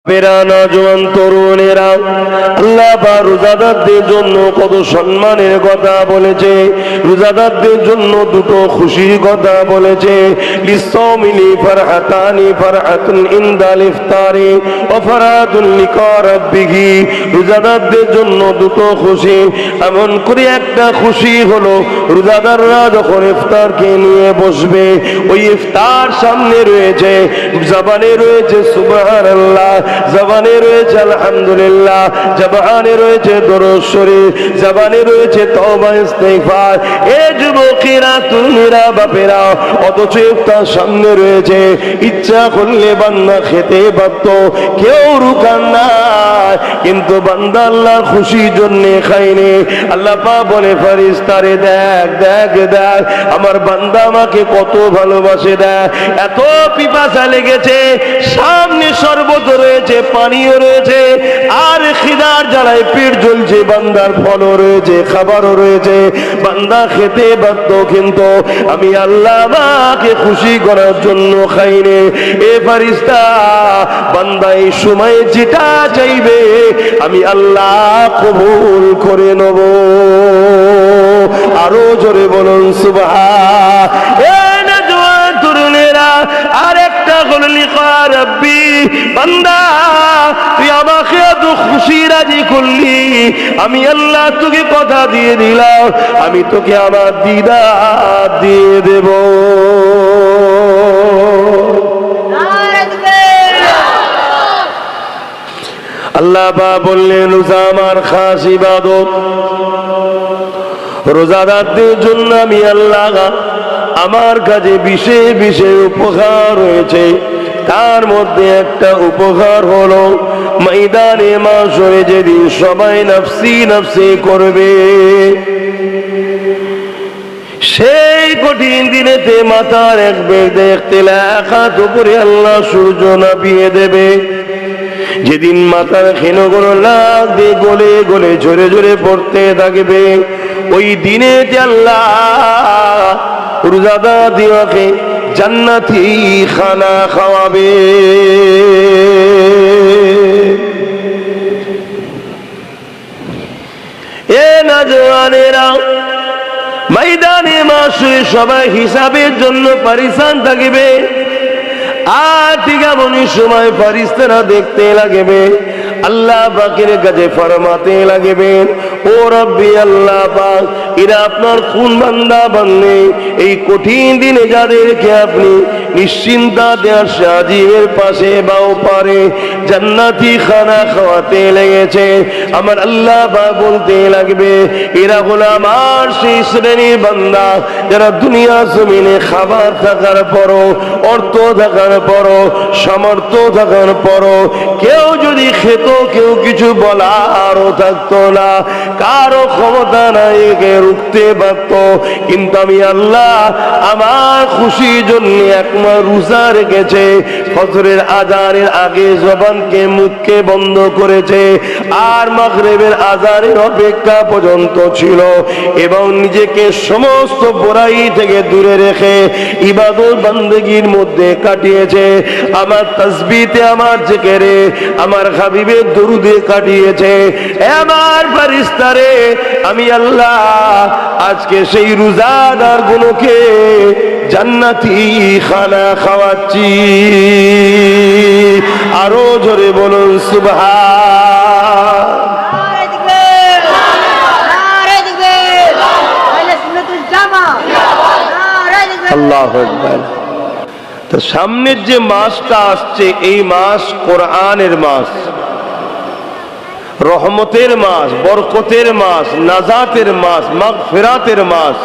নওজোয়ান তরুণেরা আল্লাহ পাক রোজাদারদের জন্য কত সম্মানের কথা বলেছে। রোজাদারদের জন্য দুটো খুশির কথা বলেছে। লিসাওমিলি ফারহাতানি, ফারহাতুন ইনদাল ইফতারি ওয়া ফারহাতুন লিকা রাব্বিহি। রোজাদারদের জন্য দুটো খুশি। এমন করে একটা খুশি হলো রোজাদাররা যখন ইফতারকে নিয়ে বসবে, ওই ইফতার সামনে রয়েছে, জবানে রয়েছে সুবহানাল্লাহ, জবানে রয়েছে আলহামদুলিল্লাহ, জবানে রয়েছে দরুদ শরীফ, জবানে রয়েছে তওবা ইস্তিগফার। এ যুবকেরা, তুমিরা, বাপেরা, অথচ ইফতার সামনে রয়েছে। ইচ্ছা করলে বান্দা খেতে পারত, কেউ রুকান না, কিন্তু বান্দা আল্লাহর খুশির জন্য খায়নি। আল্লাহ পাক বলে ফেরেশতারে, দেখ দেখ দেখ আমার বান্দা আমাকে কত ভালোবাসে, দেখ এত পিপাসা লেগেছে, সামনে শরবত রয়েছে, পানিও রয়েছে, আর খিদার জ্বালায় পেট জ্বলছে, বান্দার ফলও রয়েছে, খাবারও রয়েছে, বান্দা খেতে বাধ্য, কিন্তু আমি আল্লাহ আমাকে খুশি করার জন্য খাইনি। এ ফেরেশতা, বান্দা এই সময় যেটা চাইবে আমি আল্লাহ কবুল করে নেব। আরো জোরে বলুন সুবহান। আর একটা হলো লিকা রাব্বি, বান্দা তুই আমাকে এত খুশি রাজি করলি, আমি আল্লাহ তোকে কথা দিয়ে দিলাম, আমি তোকে আমার দিদার দিয়ে দেব। আল্লাহ পাক বললেন, রোজা আমার খাস ইবাদত। রোজাদারদের জন্য আমি আল্লাহ আমার কাছে বিশেষ বিশেষ উপহার রয়েছে। তার মধ্যে একটা উপহার হলো ময়দানে মাশরে যেদিন সবাই নফসি নফসি করবে, সেই কঠিন দিনেতে মাথার এক বেদে এক হাত উপরে আল্লাহ সূর্য নামিয়ে দেবে। যেদিন মাথার ক্ষীণগুলো লাগ দিয়ে গলে গলে ঝরে ঝরে পড়তে থাকবে, ওই দিনে আল্লাহ রোজাদার দিওকে জান্নাতি খানা খাওয়াবে। এ নওজওয়ানেরা, ময়দানে মাশরে সবাই হিসাবের জন্য পরিশ্রম থাকবে। আর ঠিক এমনই সময় ফেরেশতারা দেখতে লাগবে, আল্লাহ পাকের কাছে ফরমাতে লাগবেন, ও রব্বি আল্লাহ পাক, এরা আপনার কোন বান্দা বান্দে এই কঠিন দিনে যাদেরকে আপনি নিশ্চিন্তা দেওয়ার সাজিবের পাশে বাও পারে জান্নাতি খানা খাওয়াতে লেগেছে। আমার আল্লাহ পাক বলতে লাগবে, এরা হলো আমার সেই শ্রেণীর বান্দা যারা দুনিয়া জমিনে খাবার থাকার পরও, অর্থ থাকার পরও, সামর্থ্য থাকার পরও কেউ যদি খেত, কেউ কিছু বলারও থাকতো না, কারো ক্ষমতা নাই কে রুখতে পারত, কিন্তু আমি আল্লাহ আমার খুশির জন্য একমাস রোজা রেখেছে। ফজরের আজানের আগে জবানকে মুখকে বন্ধ করেছে, আর মাগরিবের আজানের অপেক্ষা পর্যন্ত ছিল, এবং নিজেকে সমস্ত বুরাই থেকে দূরে রেখে ইবাদত বান্দেগীর মধ্যে কাটিয়েছে। আমার তাসবিহতে, আমার জিকিরে, আমার হাবিবের দরুদে কাটিয়েছে। আমার ফেরেশতারে, আমি আল্লাহ আজকে সেই রোজাদার গুলোকে জান্নাতি খানা খাওয়াচ্ছি। আরো জোরে বলুন সুবহান। আল্লাহু আকবার। তো সামনের যে মাসটা আসছে, এই মাস কোরআনের মাস, রহমতের মাস, বরকতের মাস, নাজাতের মাস, মাগফিরাতের মাস,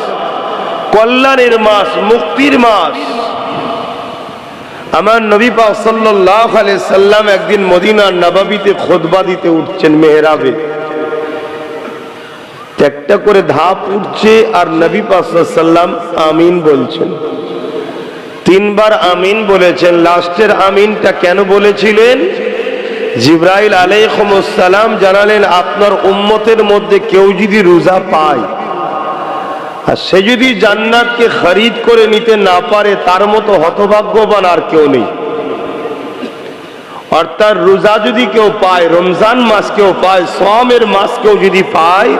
কল্যাণের মাস, মুক্তির মাস। আমার নবী পাক সাল্লাল্লাহু আলাইহি সাল্লাম একদিন মদিনার নববীতে খুতবা দিতে উঠছেন মেহরাবে। একটা করে ধাপ উঠছে, আর নবী পাক সাল্লাল্লাহু আলাইহি সাল্লাম আমিন বলছেন। তিনবার আমিন বলেছেন। লাস্টের আমিনটা কেন বলেছিলেন? জিবরাইল আলাইহিস সালাম জানালেন, আপনার উম্মতের মধ্যে কেউ যদি রোজা পায়, আর সে যদি জান্নাতকে খরিদ করে নিতে না পারে, তার মতো হতভাগ্যবান আর কেউ নেই। অর্থাৎ রোজা যদি কেউ পায়, রমজান মাস কেউ পায়, সওমের মাস কেউ যদি পায়,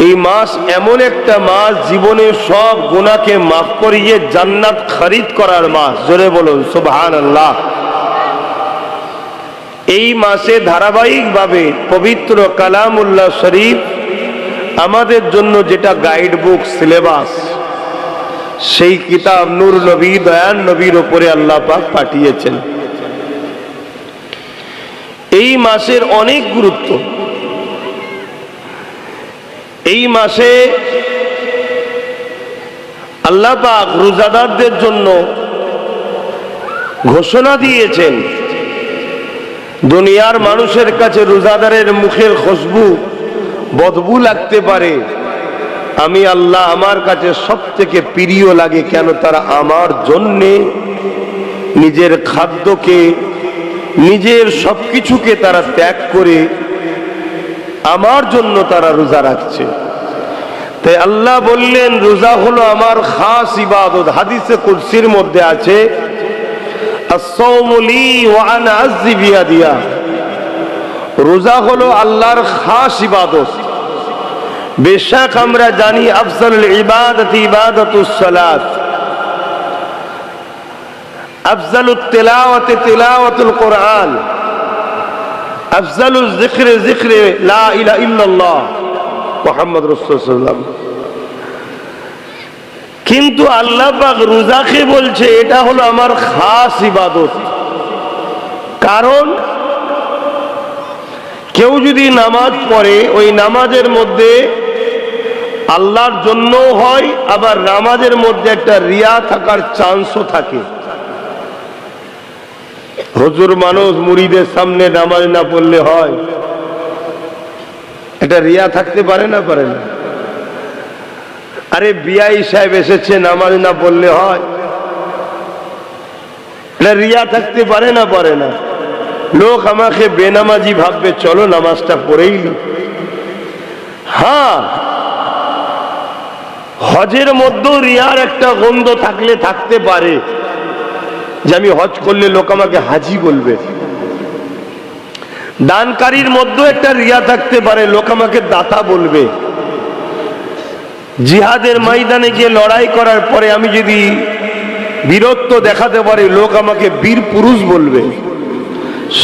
এই মাস এমন একটা মাস জীবনের সব গুনাহকে মাফ করিয়ে জান্নাত খরিদ করার মাস। জোরে বলুন সুবহানাল্লাহ। এই মাসে ধারাবাহিকভাবে পবিত্র কালামুল্লাহ শরীফ আমাদের জন্য যেটা গাইড বুক, সিলেবাস, সেই কিতাব নূর নবী দয়ান নবীর উপরে আল্লাহ পাক পাঠিয়েছেন। এই মাসের অনেক গুরুত্ব। এই মাসে আল্লাহ পাক রোজাদারদের জন্য ঘোষণা দিয়েছেন, দুনিয়ার মানুষের কাছে রোজাদারের মুখের খুশবু বদবু লাগতে পারে, আমি আল্লাহ আমার কাছে সব থেকে প্রিয় লাগে। কেন? তারা আমার জন্যে নিজের খাদ্যকে, নিজের সবকিছুকে তারা ত্যাগ করে আমার জন্য তারা রোজা রাখছে। তাই আল্লাহ বললেন রোজা হলো আমার খাস ইবাদত। হাদিসে কুরসির মধ্যে আছে, আস-সাওমু লি ওয়া আনা আযজি বিয়াদিয়া। রোজা হলো আল্লাহর খাস ইবাদত। বেশক আমরা জানি আফজালুল ইবাদাতি ইবাদাতুস সালাত, আফজালুত তিলাওয়াতি তিলাওয়াতুল কোরআন, আফজালুজ যিকরি যিকরি লা ইলাহা ইল্লাল্লাহ মুহাম্মদ রাসূলুল্লাহ সাল্লাল্লাহু আলাইহি ওয়াসাল্লাম। কিন্তু আল্লাহ পাক রোজাকে বলছে এটা হলো আমার খাস ইবাদত। কারণ কেউ যদি নামাজ পড়ে, ওই নামাজের মধ্যে আল্লাহর জন্য হয়, আবার নামাজের মধ্যে একটা রিয়া থাকার চান্সও থাকে। হুজুর মানুষ মুরিদের সামনে নামাজ না পড়লে হয়, এটা রিয়া থাকতে পারে না? পারে না। আরে বিআই সাহেব এসেছে, নামাজ না পড়লে হয়, এটা রিয়া থাকতে পারে না? পারে না। লোক আমাকে বেনামাজি ভাববে, চলো নামাজটা পড়েই নি। হ্যাঁ, হজের মধ্যেও রিয়ার একটা গন্ধ থাকলে থাকতে পারে, যে আমি হজ করলে লোক আমাকে হাজি বলবে। দানকারীর মধ্যেও একটা রিয়া থাকতে পারে, লোক আমাকে দাতা বলবে। জিহাদের ময়দানে গিয়ে লড়াই করার পরে আমি যদি বীরত্ব দেখাতে পারি, লোক আমাকে বীর পুরুষ বলবে।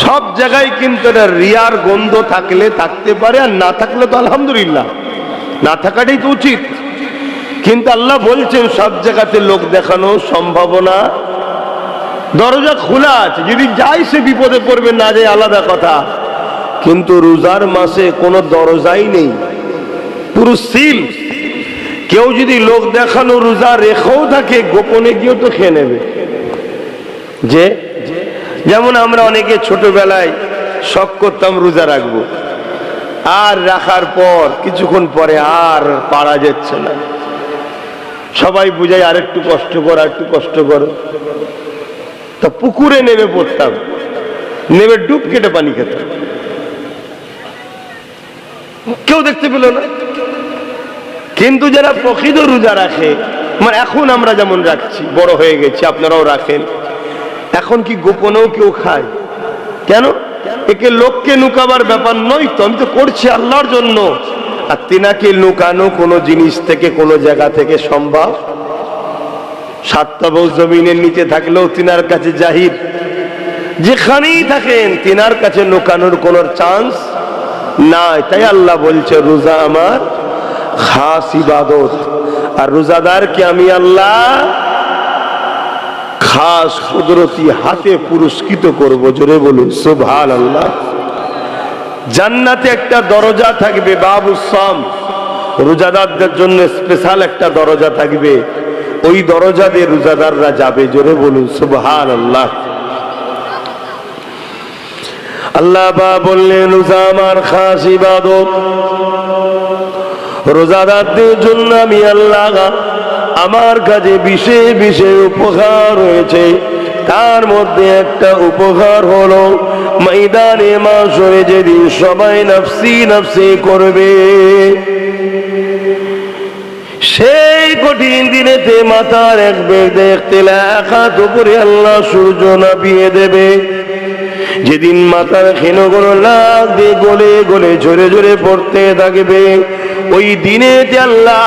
সব জায়গায় কিন্তু এটা রিয়ার গন্ধ থাকলে থাকতে পারে, আর না থাকলে তো আলহামদুলিল্লাহ, না থাকাটাই তো উচিত। কিন্তু আল্লাহ বলছেন সব জায়গাতে লোক দেখানো সম্ভাবনা, দরজা খোলা আছে, যদি যাই সে বিপদে পড়বে, না যায় আলাদা কথা। কিন্তু রোজার মাসে কোনো দরজাই নেই, পুরো সিল। কেউ যদি লোক দেখানো রোজা রেখেও থাকে, গোপনে গিয়েও তো খেয়ে নেবে। যেমন আমরা অনেকে ছোটবেলায় শখ করতাম রোজা রাখবো, আর রাখার পর কিছুক্ষণ পরে আর পারা যাচ্ছে না, সবাই বুঝাই আর একটু কষ্ট কর, আর একটু কষ্ট করো। তা পুকুরে নেমে পড়তাম, নেমে ডুব কেটে পানি খেতাম, কেউ দেখতে পেল না। কিন্তু যারা প্রকৃত রোজা রাখে, মানে এখন আমরা যেমন রাখছি, বড় হয়ে গেছি, আপনারাও রাখেন, এখন কি গোপনেও কেউ খায়? কেন? একে লোককে লুকাবার ব্যাপার নয় তো, আমি তো করছি আল্লাহর জন্য। আর তিনাকে লুকানো কোনো জিনিস থেকে, কোনো জায়গা থেকে সম্ভব? সাতটা বউ জমিনের নিচে থাকলেও তিনার কাছে জাহির, যেখানেই থাকেন তিনার কাছে লুকানোর কোনো চান্স নাই। তাই আল্লাহ বলছে রোজা আমার খাস ইবাদত, আর রোজাদারকে আমি আল্লাহ খাস কুদরতি হাতে পুরস্কৃত করব। জোরে বলুন সুবহানাল্লাহ। জান্নাতে একটা দরজা থাকবে, বাবুস সাম, রোজাদারদের জন্য স্পেশাল একটা দরজা থাকবে, ওই দরজা দিয়ে রোজাদাররা যাবে। জোরে বলুন সুবহানাল্লাহ। আল্লাহ পাক বললেন রোজা আমার খাস ইবাদত, রোজাদারদের জন্য আমি আল্লাহ আমার কাছে বিশেষ বিশেষ উপহার রয়েছে। তার মধ্যে একটা উপহার হলো ময়দানে মাশরে যেদিন সবাই নফসি নফসি করবে, সেই কঠিন দিনেতে মাথার এক বেগ দেখতে এক হাত উপরে আল্লাহ সূর্য নামিয়ে দেবে। যেদিন মাথার ক্ষীণগুলো নাক দিয়ে গলে গলে ঝরে ঝরে পড়তে থাকবে, ওই দিনে আল্লাহ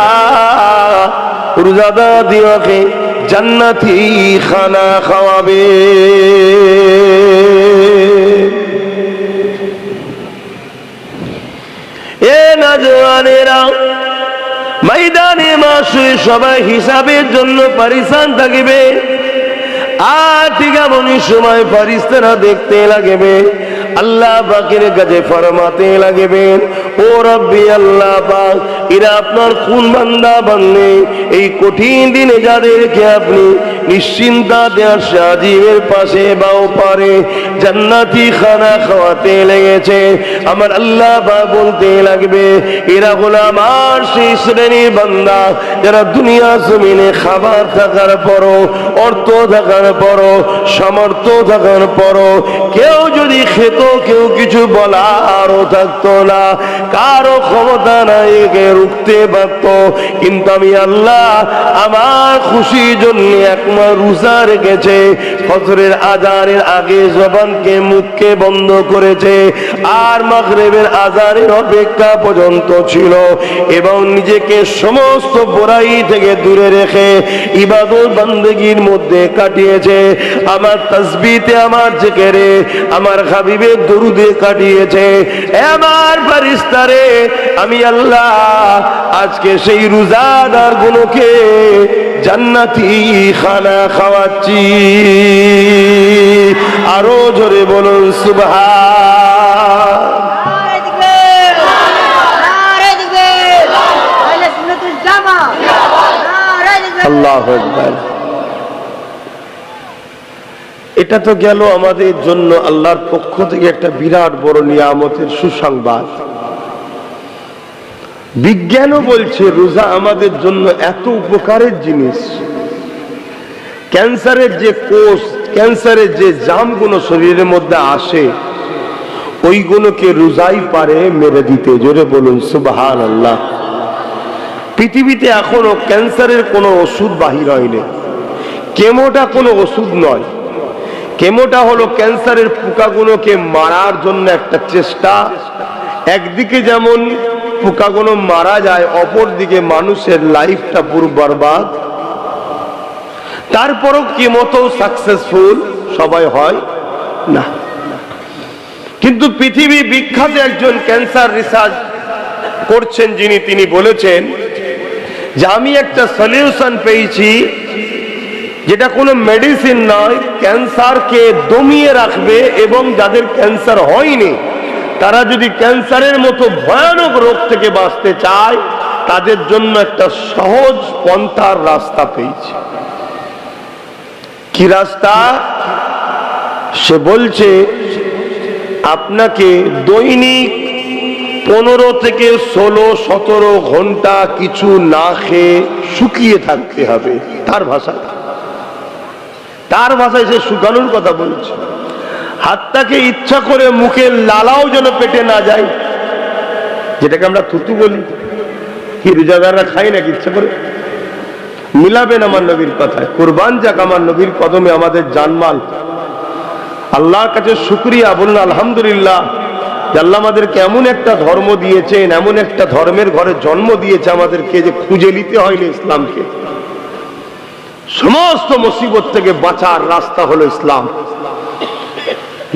রোজাদারকে জান্নাতি খানা খাওয়াবে। এ নওজওয়ানেরা, ময়দানে মাশরে সবাই হিসাবের জন্য পরিশ্রম থাকবে। আর ঠিক এমনই সময় ফেরেশতারা দেখতে লাগবে, আল্লাহ পাকের কাছে ফরমাতে লাগবেন, ও রব্বি আল্লাহ পাক, এরা আপনার কোন বান্দা বান্দে, এই কঠিন দিনে যাদেরকে আপনি নিশ্চিন্তা দেওয়ার সাজিবের পাশে বাও পারে জান্নাতি খানা খাওয়াতে লেগেছে, আমার আল্লাহ পাক বলতে লাগবে, এরা হলো আমার সেই শ্রেণীর বান্দা যারা দুনিয়া জমিনে খাবার থাকার পরও, অর্থ থাকার পরও, সামর্থ্য থাকার পরও কেউ যদি খেত, কেউ কিছু বলারও থাকতো না, কারো ক্ষমতা নাই কে রুখতে পারত, কিন্তু আমি আল্লাহ আমার খুশির জন্য একমাস রোজা রেখেছে, ফজরের আজানের আগে জবানকে মুখকে বন্ধ করেছে, আর মাগরিবের আজানের অপেক্ষা পর্যন্ত ছিল, এবং নিজেকে সমস্ত বুরাই থেকে দূরে রেখে ইবাদত বান্দেগীর মধ্যে কাটিয়েছে, আমার তাসবিহতে, আমার জিকিরে, আমার হাবিবের দরুদে কাটিয়েছে। আমার ফেরেশতারে, আমি আল্লাহ আজকে সেই রোজাদার গুলোকে জান্নাতি খানা খাওয়াচ্ছি। আরো জোরে বলুন সুবহান। আল্লাহু আকবার। এটা তো গেল আমাদের জন্য আল্লাহর পক্ষ থেকে একটা বিরাট বড় নিয়ামতের সুসংবাদ। বিজ্ঞানও বলছে রোজা আমাদের জন্য এত উপকারের জিনিস। ক্যান্সারের যে কোষ, ক্যান্সারের যে জামগুলো শরীরের মধ্যে আসে, ওইগুলোকে রোজাই পারে মেরে দিতে। জোরে বলুন সুবহানাল্লাহ। পৃথিবীতে এখনো ক্যান্সারের কোনো ওষুধ বাহির হয়নি। কেমোটা কোনো ওষুধ নয়, কেমোটা হলো ক্যান্সারের পোকাগুলোকে মারার জন্য একটা চেষ্টা। একদিকে যেমন পোকাগুলো মারা যায়, অপরদিকে মানুষের লাইফটা পুরো বরবাদ। তারপরও কেমোতেও সাকসেসফুল সবাই হয় না। কিন্তু পৃথিবী বিখ্যাত একজন ক্যান্সার রিসার্চ করছেন যিনি, তিনি বলেছেন যে আমি একটা সলিউশন পেয়েছি যেটা কোনো মেডিসিন নয়, ক্যান্সারকে দমিয়ে রাখবে, এবং যাদের ক্যান্সার হয়নি তারা যদি ক্যান্সারের মতো ভয়ানক রোগ থেকে বাঁচতে চায়, তাদের জন্য একটা সহজ পন্থার রাস্তা পেয়েছে। কি রাস্তা? সে বলছে আপনাকে দৈনিক 15 থেকে 16-17 ঘন্টা কিছু না খেয়ে শুকিয়ে থাকতে হবে। তার ভাষায় সে শুকানোর কথা বলছে। হাতটাকে ইচ্ছা করে মুখের লালাও যেন পেটে না যায়, যেটাকে আমরা থুতু বলি। কি রোজাদাররা খাই নাকি ইচ্ছা করে? মিলাবেন আমার নবীর কথায়। কুরবান যাক আমার নবীর কদমে আমাদের জানমাল। আল্লাহর কাছে শুকরিয়া, বলুন আলহামদুলিল্লাহ, আল্লাহ আমাদেরকে এমন একটা ধর্ম দিয়েছেন, এমন একটা ধর্মের ঘরে জন্ম দিয়েছে আমাদেরকে যে খুঁজে নিতে হয়নি ইসলামকে। সমস্ত মুসিবত থেকে বাঁচার রাস্তা হলো ইসলাম।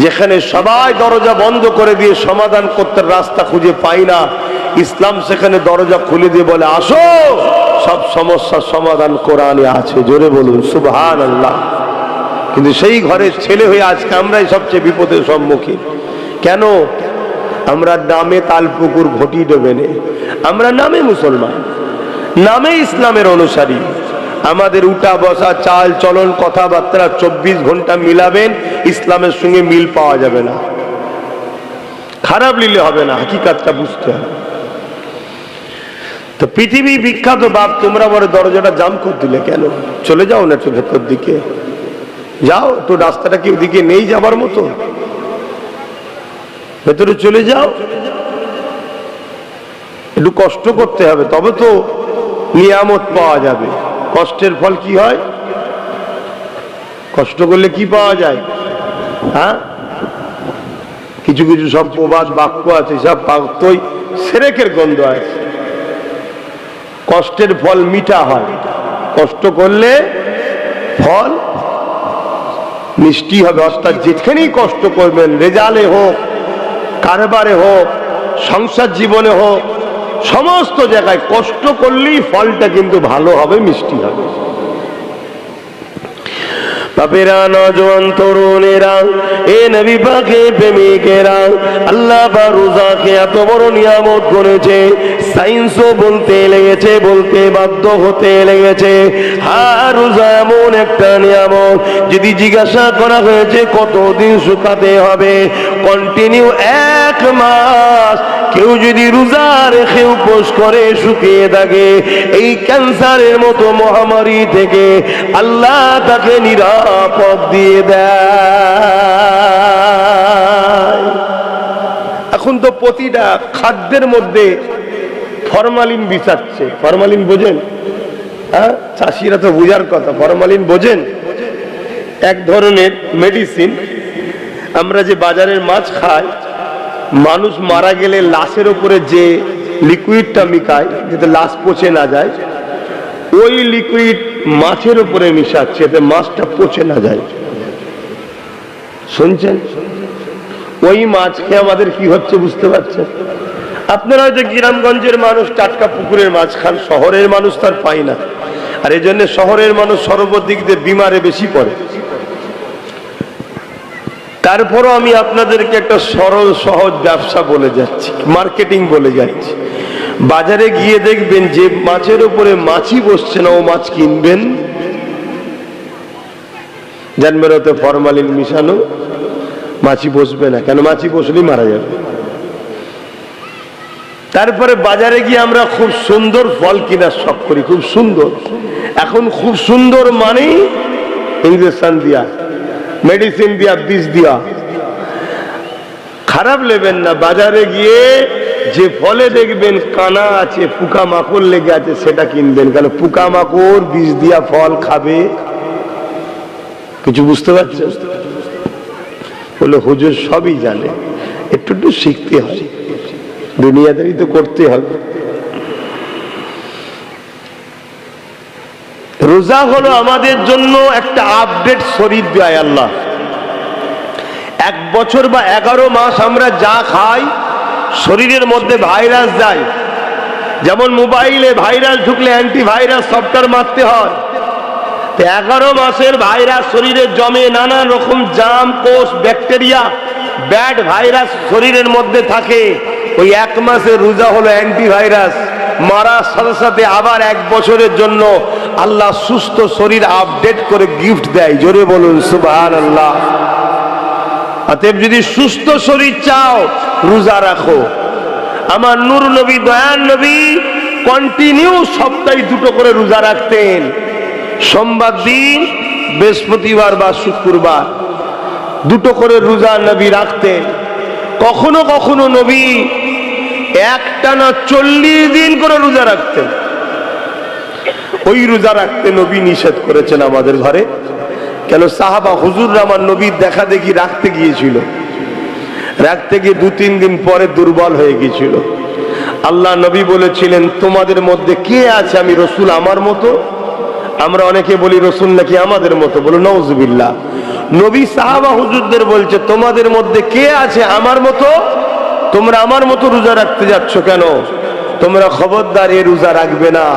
যেখানে সবাই দরজা বন্ধ করে দিয়ে সমাধান করতে রাস্তা খুঁজে পাই না, ইসলাম সেখানে দরজা খুলে দিয়ে বলে আসো, সব সমস্যার সমাধান কোরআনে আছে। জোরে বলুন সুবহানাল্লাহ। কিন্তু সেই ঘরের ছেলে হয়ে আজকে আমরাই সবচেয়ে বিপদের সম্মুখীন। কেন? আমরা নামে তালপুকুর ঘটি ডোবেনে, আমরা নামে মুসলমান, নামে ইসলামের অনুসারী। আমাদের উঠা বসা, চাল চলন, কথাবার্তা 24 ঘন্টা মিলাবেন, ইসলামের সঙ্গে মিল পাওয়া যাবে না। খারাপ নিলে হবে না, হাকিকাতটা বুঝতে হবে। তো পৃথিবী বিখ্যাত বাপ, তোমরা বলে দরজাটা জাম করে দিলে কেন? চলে যাও না একটু ভেতর দিকে, যাও তো, রাস্তাটা কি ওদিকে নেই যাবার মতো? ভেতরে চলে যাও, একটু কষ্ট করতে হবে, তবে তো নিয়ামত পাওয়া যাবে। কষ্টের ফল কি হয়? কষ্ট করলে কি পাওয়া যায়? হ্যাঁ, কিছু কিছু সব প্রবাদ বাক্য আছে, সব বাক্যই সেরেকের গন্ধ আছে। কষ্টের ফল মিঠা হয়, কষ্ট করলে ফল মিষ্টি হবে। অর্থাৎ যেখানেই কষ্ট করবেন, রেজাল্টে হোক, কারবারে হোক, সংসার জীবনে হোক, সমস্ত জায়গায় কষ্ট করলেই ফলটা কিন্তু ভালো হবে, মিষ্টি হবে। বাপেরা, নজওয়ান তরুণেরা, এ নবী পাকের প্রেমিকেরা, আল্লাহ বা রোজাকে এত বড় নিয়ামত করেছে, সায়েন্সও বলতে লেগেছে, বলতে বাধ্য হতে লেগেছে। হ্যাঁ, রোজা এমন একটা নিয়ামত, যদি জিজ্ঞাসা করা হয়েছে কতদিন শুকাতে হবে, কন্টিনিউ 1 মাস কেউ যদি রোজা রেখে উপোস করে শুকিয়ে থাকে, এই ক্যান্সারের মতো মহামারী থেকে আল্লাহ তাকে নিরাপদ দিয়ে দেয়। এখন তো প্রতিটা খাদ্যের মধ্যে ফরমালিন বিছাচ্ছে। ফরমালিন বোঝেন? হ্যাঁ, চাষিরা তো বোঝার কথা। ফরমালিন বোঝেন? এক ধরনের মেডিসিন। আমরা যে বাজারের মাছ খাই, মানুষ মারা গেলে লাশের উপরে যে লিকুইডটা মিশায় যাতে লাশ পচে না যায়, ওই লিকুইড মাছের উপরে মিশাচ্ছে যাতে মাছটা পচে না যায়। শুনছেন? ওই মাছ খেয়ে আমাদের কি হচ্ছে বুঝতে পারছেন? আপনারা হয়তো গ্রামগঞ্জের মানুষ টাটকা পুকুরের মাছ খান, শহরের মানুষ তার পায় না। আর এই জন্য শহরের মানুষ সর্বদিক দিয়ে বিমারে বেশি পড়ে। তারপরও আমি আপনাদেরকে একটা সরল সহজ ব্যবসা বলে যাচ্ছি, মার্কেটিং বলে যাচ্ছি। বাজারে গিয়ে দেখবেন যে মাছের উপরে মাছি বসছে না, ও মাছ কিনবেন, জানবেন ওতে ফরমালিন মিশানো, মাছি বসবে না। কেন? মাছি বসলেই মারা যাবে। তারপরে বাজারে গিয়ে আমরা খুব সুন্দর ফল কেনার শখ করি, খুব সুন্দর। এখন খুব সুন্দর মানেই ইঞ্জেকশন দিয়া, মেডিসিন দিয়া, বিষ দিয়া। খারাপ নেবেন না, বাজারে গিয়ে যে ফলে দেখবেন কানা আছে, পোকা মাকড় লেগে আছে, সেটা কিনবেন। কেন? পোকা মাকড় বিষ দিয়া ফল খাবে। কিছু বুঝতে পারছেন? বলে হুজুর সবই জানে, একটু একটু শিখতে হয়, দুনিয়াদারি তো করতে হবে। রোজা হলো আমাদের জন্য একটা আপডেট শরীর দেয় আল্লাহ। 1 বছর বা 11 মাস আমরা যা খাই, শরীরের মধ্যে ভাইরাস যায়। যেমন মোবাইলে ভাইরাস ঢুকলে অ্যান্টিভাইরাস সফটওয়্যার মারতে হয়, 11 মাসের ভাইরাস শরীরে জমে, নানা রকম জাম, কোষ, ব্যাকটেরিয়া, ব্যাড ভাইরাস শরীরের মধ্যে থাকে। ওই 1 মাসের রোজা হলো অ্যান্টিভাইরাস মারার সাথে সাথে আবার 1 বছরের জন্য আল্লাহ সুস্থ শরীর আপডেট করে গিফট দেয়। জোরে বলুন সুবহানাল্লাহ। অতএব যদি সুস্থ শরীর চাও, রোজা রাখো। আমার নূর নবী, দয়ার নবী কন্টিনিউ সপ্তাহে 2টো করে রোজা রাখতেন। সোমবার দিন, বৃহস্পতিবার বা শুক্রবার 2টো করে রোজা নবী রাখতেন। কখনো কখনো নবী একটানা 40 দিন করে রোজা রাখতেন। ওই রোজা রাখতে নবী নিষেধ করেছেন আমাদের ঘরে। কেন? সাহাবা হুজুর আমার নবীর দেখা দেখি রাখতে গিয়েছিল, রাখতে গিয়ে 2-3 দিন পরে দুর্বল হয়ে গিয়েছিল। আল্লাহ নবী বলেছিলেন, তোমাদের মধ্যে কে আছে আমি রসুল আমার মতো? আমরা অনেকে বলি রসুল নাকি আমাদের মতো, বলো নাউজুবিল্লাহ। নবী সাহাবা হুজুরদের বলছে, তোমাদের মধ্যে কে আছে আমার মতো? তোমরা আমার মতো রোজা রাখতে যাচ্ছ কেন? তোমরা খবরদার এ রোজা রাখবে না।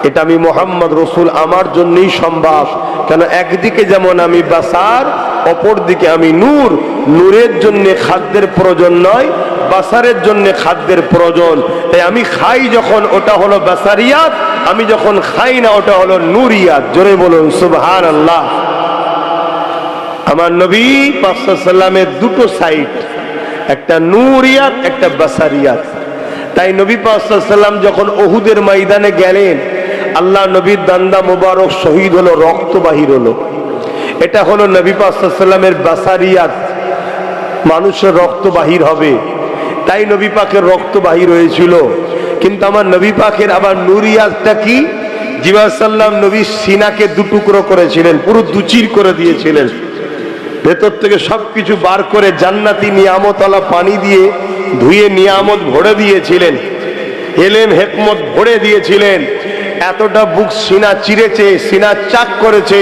এটা আমি মুহাম্মদ রসুল আমার জন্যই সম্ভব। কেন? একদিকে যেমন আমি বাসার, অপর দিকে আমি নূর। নূরের জন্য খাদ্যের প্রয়োজন নয়, বাসারের জন্য খাদ্যের প্রয়োজন। তাই আমি খাই যখন, ওটা হলো বাসারিয়াত, আমি যখন খাই না, ওটা হলো নূরিয়াত। জোরে বলুন সুবহানাল্লাহ। আমার নবী পাক সাল্লাল্লাহু আলাইহি ওয়াসাল্লামের 2টো সাইড, একটা নূরিয়াত, একটা বাসারিয়াত। তাই নবী পাক সাল্লাল্লাহু আলাইহি ওয়াসাল্লাম যখন উহুদের ময়দানে গেলেন, আল্লাহ নবীর দান্দা মোবারক শহীদ হলো, রক্ত বাহির হলো। এটা হলো নবী পাক সাল্লাল্লাহু আলাইহি ওয়াসাল্লামের বাসারিয়াত, মানুষের রক্ত বাহির হবে। তাই নবী পাকের রক্ত বাহির হয়েছিল। কিন্তু আমার নবী পাকের আবার নূরিয়াতটা কি? জিব্রাইল সাল্লাম নবীর সিনাকে 2 টুকরো করেছিলেন, পুরো 2 চির করে দিয়েছিলেন। ভেতর থেকে সবকিছু বার করে জান্নাতি নিয়ামতওয়ালা পানি দিয়ে ধুয়ে নিয়ামত ভরে দিয়েছিলেন, এলেম হেকমত ভরে দিয়েছিলেন। এতটা বুক সিনা চিরেছে, সিনা চাক করেছে,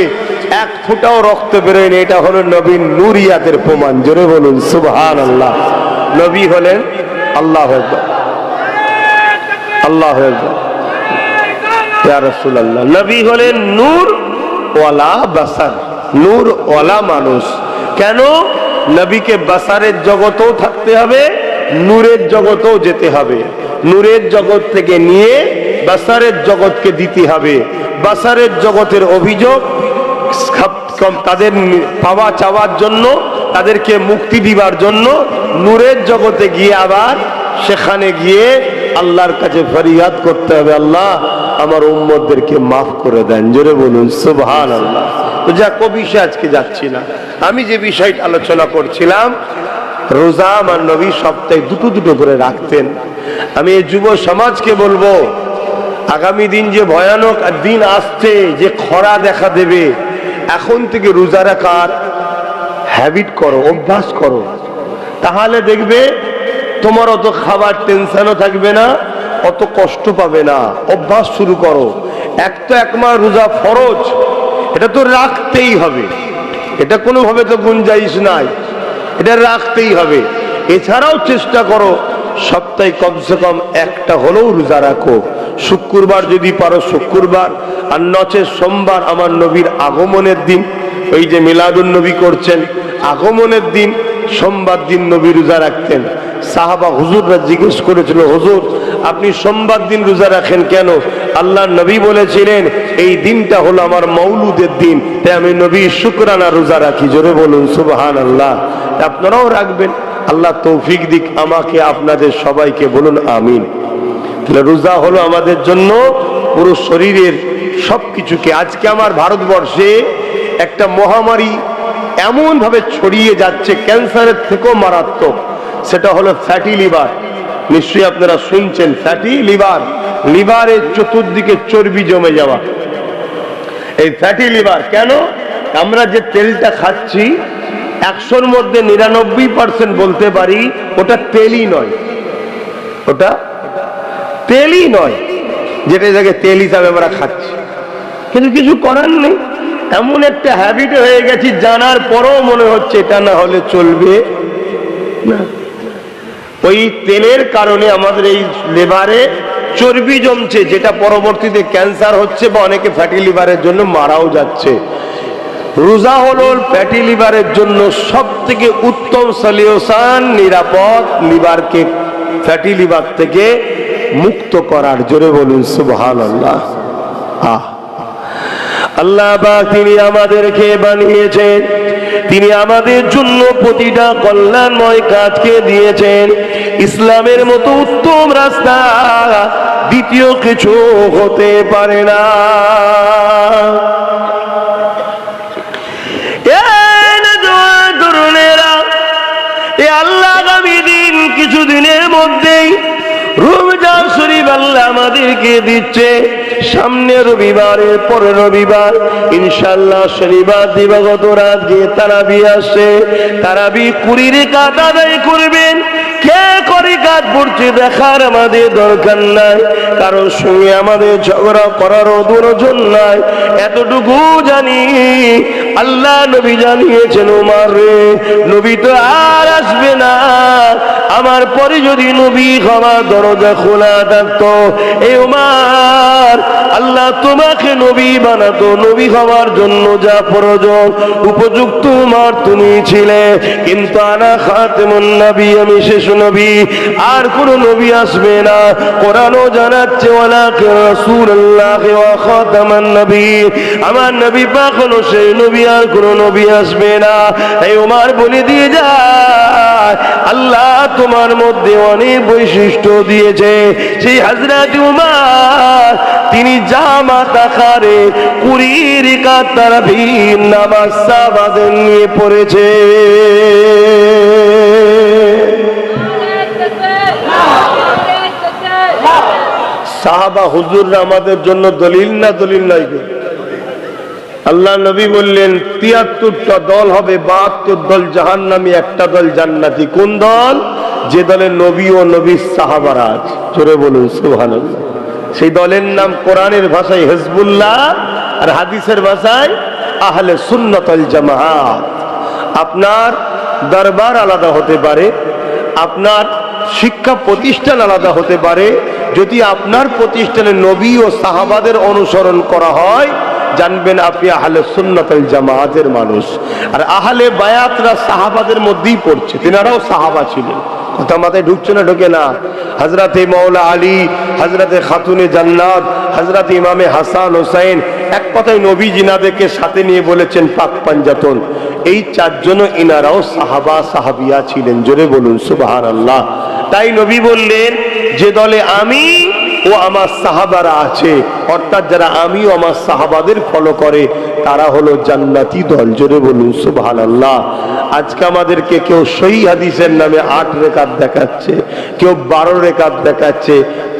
এক ফোঁটাও রক্ত বেরোয়নি। এটা হলো নবীর নূরিয়াতের প্রমাণ। জোরে বলুন সুবহানাল্লাহ। নবী হলেন আল্লাহু আকবার, আল্লাহু আকবার, ইয়া রাসূলুল্লাহ। নবী হলেন নূর ওয়ালা বাসার, নূর ওয়ালা মানুষ। কেন? নবীকে বাসারের জগতেও থাকতে হবে, নূরের জগতেও যেতে হবে। নূরের জগৎ থেকে নিয়ে বাসারের জগৎকে দিতে হবে। বাসারের জগতের অভিযোগ তাদের পাওয়া চাওয়ার জন্য, তাদেরকে মুক্তি দিবার জন্য নূরের জগতে গিয়ে আবার সেখানে গিয়ে আল্লাহর কাছে ফরিয়াদ করতে হবে, আল্লাহ আমার উম্মতদেরকে মাফ করে দেন। জোরে বলুন সুবহানাল্লাহ। তো যা বিষয়ে আজকে যাচ্ছি না, আমি যে বিষয়টা আলোচনা করছিলাম, রোজা আমার নবী সপ্তাহে দুটো দুটো করে রাখতেন। আমি এই যুব সমাজকে বলবো, আগামী দিন যে ভয়ানক দিন আসছে, যে খরা দেখা দেবে, এখন থেকে রোজা রাখার হ্যাবিট করো, অভ্যাস করো। তাহলে দেখবে তোমার অত খাবার টেনশনও থাকবে না, অত কষ্ট পাবে না। অভ্যাস শুরু করো। এক তো এক মাস রোজা ফরজ, এটা তো রাখতেই হবে, এটা কোনোভাবে তো গুঞ্জাইশ নাই, এটা রাখতেই হবে। এছাড়াও চেষ্টা করো সপ্তাহে কমসে কম একটা হলেও রোজা রাখো। শুক্রবার যদি পারো শুক্রবার, আর নচে সোমবার আমার নবীর আগমনের দিন, ওই যে মিলাদুন নবী করছেন, আগমনের দিন সোমবার দিন নবী রোজা রাখতেন। সাহাবা হুজুররা জিজ্ঞেস করেছিল, হুজুর আপনি সোমবার দিন রোজা রাখেন কেন? আল্লাহ নবী বলেছিলেন এই দিনটা হলো আমার মৌলুদের দিন, তাই আমি নবী শুকরানা রোজা রাখি। জোরে বলুন সুবহানাল্লাহ। আপনারাও রাখবেন, আল্লাহ তৌফিক দিক আমাকে আপনাদের সবাইকে, বলুন আমিন। রোজা হলো আমাদের জন্য পুরো শরীরের সবকিছুকে। আজকে আমার ভারতবর্ষে একটা মহামারী এমন ভাবে ছড়িয়ে যাচ্ছে, ক্যান্সারের থেকেও মারাত্মক, সেটা হলো ফ্যাটি লিভার। নিশ্চয়ই আপনারা শুনছেন, ফ্যাটি লিভার, লিভারের চতুর্দিকে চর্বি জমে যাওয়া। এই ফ্যাটি লিভার কেন? আমরা যে তেলটা খাচ্ছি 100-র মধ্যে 99% বলতে পারি ওটা তেলই নয়, ওটা তেলই নয়, যেটা জায়গায় তেল হিসাবে আমরা খাচ্ছি। কিন্তু কিছু করার নেই, এমন একটা হ্যাবিট হয়ে গেছি, জানার পরও মনে হচ্ছে এটা না হলে চলবে না। ওই তেলের কারণে আমাদের এই লিভারে চর্বি জমছে, যেটা পরবর্তীতে ক্যান্সার হচ্ছে, বা অনেকে ফ্যাটি লিভারের জন্য মারাও যাচ্ছে। রোজা হলো ফ্যাটি লিভারের জন্য সব থেকে উত্তম সলিউশন, নিরাপদ লিভারকে ফ্যাটি লিভার থেকে মুক্ত করার। জোরে বলুন সুবহানাল্লাহ। আল্লাহ পাক তিনি আমাদেরকে বানিয়েছেন, তিনি আমাদের জন্য প্রতিটা কল্যাণময় কাজকে দিয়েছেন। ইসলামের মতো উত্তম রাস্তা দ্বিতীয় কিছু হতে পারে না। আল্লাহ আগামী দিন কিছুদিনের মধ্যেই রমজান শরীফ আল্লাহ আমাদেরকে দিচ্ছে। সামনে রবিবারের পরে রবিবার ইনশাআল্লাহ শনিবার দিবাগত রাত গিয়ে তারাবি আসছে। তারাবি 20 রাকাত আদায় করবেন। কে করে কাজ পড়ছে দেখার আমাদের দরকার নাই, কারোর সঙ্গে আমাদের ঝগড়া করারও প্রয়োজন নাই। এতটুকু জানি আল্লাহ নবী জানিয়েছেন, ওমর রে নবী তো আর আসবে না, আমার পরে যদি নবী হওয়ার দরজা খোলা থাকতো, এই ওমর আল্লাহ তোমাকে নবী বানাতো, নবী হওয়ার জন্য যা প্রয়োজন উপযুক্ত উমর তুমি ছিলে। কিন্তু আনা খাতেমুন নবী, আমি শেষ নবী, আর কোন নবী আসবে না। কোরআনও জানাচ্ছে ওয়ালাকিন রাসূলুল্লাহ ওয়া খাতামান নবী, আমার নবী পাক হলো সেই নবী, আর কোন নবী আসবে না। এই ওমর বলে দিয়ে যায়, আল্লাহ তোমার মধ্যে অনেক বৈশিষ্ট্য দিয়েছে। সেই হযরত উমর তিনি জামাত আকারে 20 রাকাত তারাবি নামাজ সাহাবাদের নিয়ে পড়েছে। সাহাবা হুজুররা আমাদের জন্য দলিল না দলিল নয়? আল্লাহ নবী বললেন ৭৩টা দল হবে, ৭২ দল জাহান্নামী, একটা দল জান্নাতি। কোন দল? যে দলে নবী ও নবীর সাহাবারা আছে। জোরে বলুন সুবহানাল্লাহ। সেই দলের নাম কোরআনের ভাষায় হিজবুল্লাহ, আর হাদিসের ভাষায় আহলে সুন্নাত ওয়াল জামাআত। আপনার দরবার আলাদা হতে পারে, আপনার শিক্ষা প্রতিষ্ঠান আলাদা হতে পারে, যদি আপনার প্রতিষ্ঠানে নবী ও সাহাবাদের অনুসরণ করা হয়, জানবেন আপনি আহলে সুন্নাত ওয়াল জামাআতের মানুষ। আর আহলে বায়াতরা সাহাবাদের মধ্যেই পড়ছে, তেনারাও সাহাবা ছিলেন। কথা মাথায় ঢুকছে না? ঢোকে না? হযরতে মাওলা আলী, হযরতে খাতুনে জান্নাত, হযরতে ইমামে হাসান হোসেন, এক কথায় নবী জিনাদেরকে সাথে নিয়ে বলেছেন পাক পাঞ্জাতন। এই চারজন ইনারাও সাহাবা সাহাবিয়া ছিলেন। জোরে বলুন সুবহানাল্লাহ। তাই নবী বললেন, যে দলে আমি ও আমার সাহাবারা আছে, অর্থাৎ যারা আমি ও আমার সাহাবাদের ফলো করে, তারা হলো জান্নাতি দল। জোরে বলুন সুবহানাল্লাহ। আজকে আমাদেরকে কেউ সহিহ হাদিসের নামে 8 রেকাত দেখাচ্ছে, কেউ 12 রেকাত দেখাচ্ছে।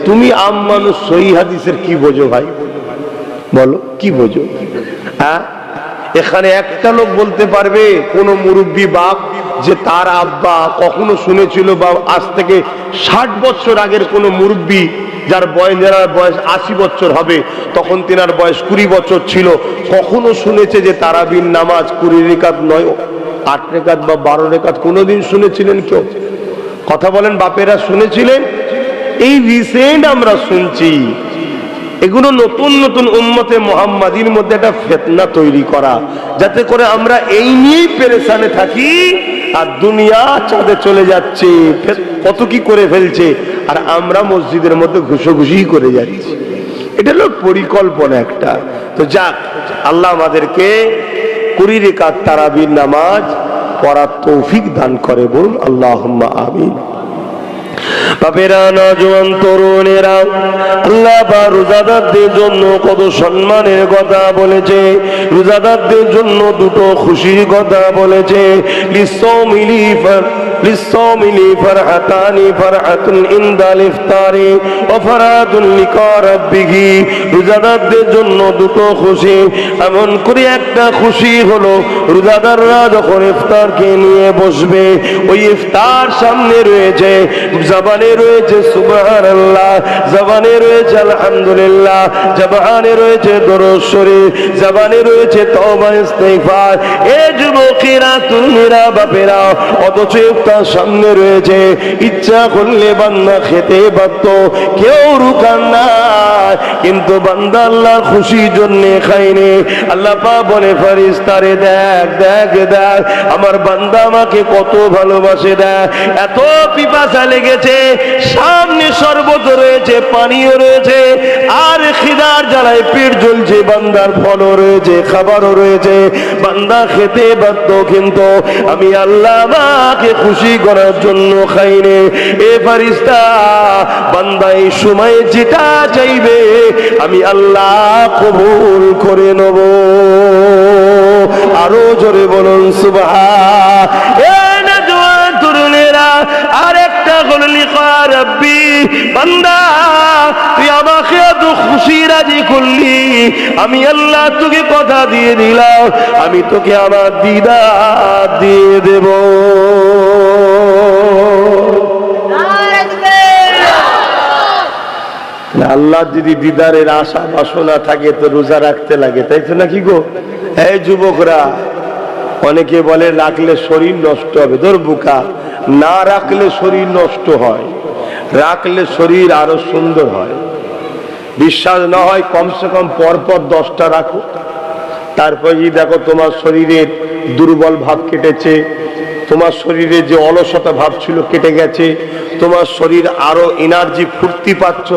তুমি আম মানুষ, সহিহ হাদিসের কি বোঝো ভাই? বলো কি বোঝো? হ্যাঁ, এখানে একটা লোক বলতে পারবে কোন মুরব্বী বাপ যে তার আব্বা কখনো শুনেছিল, বা আজ থেকে 60 বছর আগের কোন মুরব্বী যার বয়স 80 বছর হবে, তখন তিনার বয়স 20 বছর ছিল, কখনো শুনেছে যে তারাবির নামাজ 20 রেকাত নয় 8 রেকাত বা 12 রেকাত? কোনোদিন শুনেছিলেন কেউ? কথা বলেন, বাপেরা শুনেছিলেন? এই রিসেন্ট আমরা শুনছি। এগুলো নতুন নতুন উম্মতে মুহাম্মাদির মধ্যে একটা ফিতনা তৈরি করা, যাতে করে আমরা এই নিয়েই পেরেশানে থাকি, আর দুনিয়া চাঁদে চলে যাচ্ছে, কত কি করে ফেলছে, আর আমরা মসজিদের মধ্যে ঘুষোঘুষি করে যাচ্ছি। এটা হলো পরিকল্পনা একটা। তো যাক, আল্লাহ আমাদেরকে 20 রেকাত তারাবির নামাজ পড়ার তৌফিক দান করে। বলুন আল্লাহুম্মা আমিন। বাপেরা, নওজোয়ান তরুণেরা, আল্লাহ বা রোজাদারদের জন্য কত সম্মানের কথা বলেছে, রোজাদারদের জন্য দুটো খুশির কথা বলেছে। লিসসাওমিলি ফারহাতানি, ফারহাতুন ইনদাল ইফতারি ওয়া ফারাতুন লিকা রাব্বিহি। রোজাদারদের জন্য দুটো খুশি। এমন করে একটা খুশি হলো, রোজাদাররা যখন ইফতারকে নিয়ে বসবে, ওই ইফতার সামনে রয়েছে, জবানে রয়েছে সুবহানাল্লাহ, জবানে রয়েছে আলহামদুলিল্লাহ, জবানে রয়েছে দরুদ শরীফ, জবানে রয়েছে তওবা ইস্তিগফার। এ যুবকেরা, তুমিরা, বাপেরা, অথচ ইফতার সামনে রয়েছে, ইচ্ছা করলে বান্দা খেতে পারত, কেউ রুকান না, কিন্তু বান্দা আল্লাহর খুশির জন্য খায়নি। আল্লাহ পাক বলে ফেরেশতারে, দেখ দেখ দেখ আমার বান্দা আমাকে কত ভালোবাসে, দেখ এত পিপাসা লেগেছে, সামনে শরবত রয়েছে, পানিও রয়েছে, আর খিদার জ্বালায় পেট জ্বলছে, বান্দার ফলও রয়েছে, খাবারও রয়েছে, বান্দা খেতে বাধ্য, কিন্তু আমি আল্লাহ আমাকে খুশি করার জন্য খাইনি। এ ফেরেশতা, বান্দা এই সময় যেটা চাইবে আমি আল্লাহ কবুল করে নেব। আরো জোরে বলুন সুবহানাল্লাহ। আর একটা হলো লিকা রাব্বি, বান্দা তুই আমাকে এত খুশি রাজি করলি, আমি আল্লাহ তোকে কথা দিয়ে দিলাম, আমি তোকে আমার দিদার দিয়ে দেব। আল্লাহ যদি দিদারের আশা বাসনা থাকে তো রোজা রাখতে লাগে, তাই তো নাকি গো? এই যুবকরা, অনেকে বলে রাখলে শরীর নষ্ট হবে। তোর বুকা, না রাখলে শরীর নষ্ট হয়, রাখলে শরীর আরো সুন্দর হয়। বিশ্বাস না হয় কমসে কম পরপর 10টা রাখো, তারপর যদি দেখো তোমার শরীরের দুর্বল ভাব কেটেছে, তোমার শরীরে যে অলসতা ভাব ছিল কেটে গেছে, তোমার শরীর আরো এনার্জি ফুর্তি পাচ্ছ,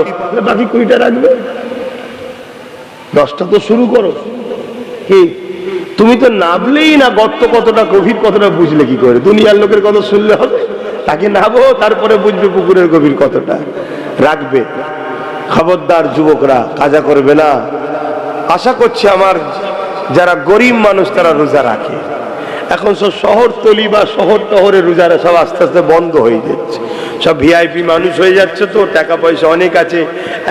বাকি 20টা রাখবে। 10টা তো শুরু করো। কি তুমি তো নামলেই না, গর্ত কতটা গভীর কতটা বুঝলে কি করে? দুনিয়ার লোকের কথা শুনলে হবে? তাকে নামো, তারপরে বুঝবে পুকুরের গভীর কতটা। রাখবে। খবরদার যুবকরা, কাজা করবে না। আশা করছি আমার যারা গরিব মানুষ তারা রোজা রাখে। এখন সব শহরতলি বা শহর টহরে রোজারা সব আস্তে আস্তে বন্ধ হয়ে যাচ্ছে, সব ভিআইপি মানুষ হয়ে যাচ্ছে, তো টাকা পয়সা অনেক আছে,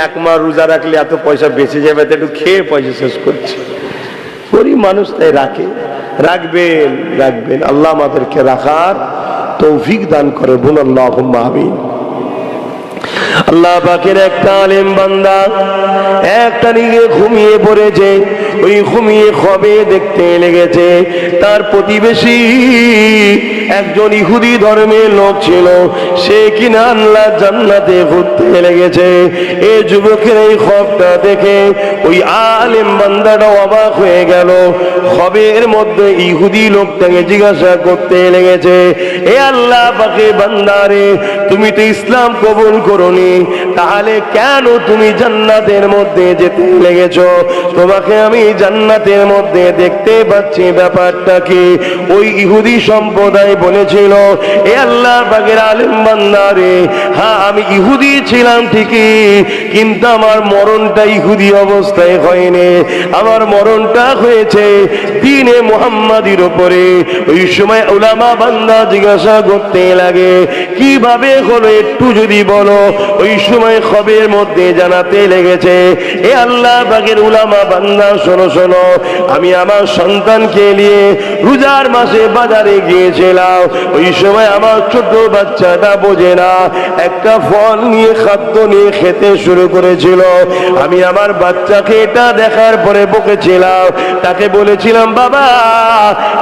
1 মাস রোজা রাখলে এত পয়সা বেঁচে যাবে, তো একটু খেয়ে পয়সা শেষ করছে। গরিব মানুষ তাই রাখবেন। আল্লাহ আমাদেরকে রাখার তৌফিক দান করে, বলুন আল্লাহুম্মা আমিন। আল্লাহ পাকের একটা আলেম বান্দা একটা দিকে ঘুমিয়ে পড়েছে, ওই ঘুমিয়ে খবে দেখতে লেগেছে তার প্রতিবেশী একজন ইহুদি ধর্মের লোক ছিল, সে কিনা আল্লাহ জান্নাতে ঘুরতে লেগেছে। এই যুবকের এই খবরটা দেখে ওই আলেম বান্দাটা অবাক হয়ে গেল। খবের মধ্যে ইহুদি লোকটাকে জিজ্ঞাসা করতে লেগেছে, এ আল্লাহ পাকের বান্দারে, তুমি তো ইসলাম কবুল করনি, তাহলে কেন তুমি জান্নাতের মধ্যে যেতে লেগেছো? তোমাকে আমি জান্নাতের মধ্যে দেখতে পাচ্ছি, ব্যাপারটা কি? ওই ইহুদি সম্প্রদায় বলেছিল, এ আল্লাহ পাকের আলেম বান্দারে, হ্যাঁ আমি ইহুদি ছিলাম ঠিকই, কিন্তু আমার মরণটা ইহুদি অবস্থায় হয়নি, আমার মরণটা হয়েছে দ্বীনে মুহাম্মাদির উপরে। ওই সময় উলামা বান্দা জিজ্ঞাসা করতে লাগে, কিভাবে হলো একটু যদি বলো। ওই সময় খবরের মধ্যে জানাতে লেগেছে, এ আল্লাহ পাকের উলামা বান্দা, শোনো, আমি আমার সন্তানকে নিয়ে রোজার মাসে বাজারে গিয়েছিলাম। ওই সময় আমার ছোট বাচ্চাটা বোঝে না, একটা ফল নিয়ে খাদ্য নিয়ে খেতে শুরু করেছিল। আমি আমার বাচ্চাকে এটা দেখার পরে বকেছিলাম, তাকে বলেছিলাম, বাবা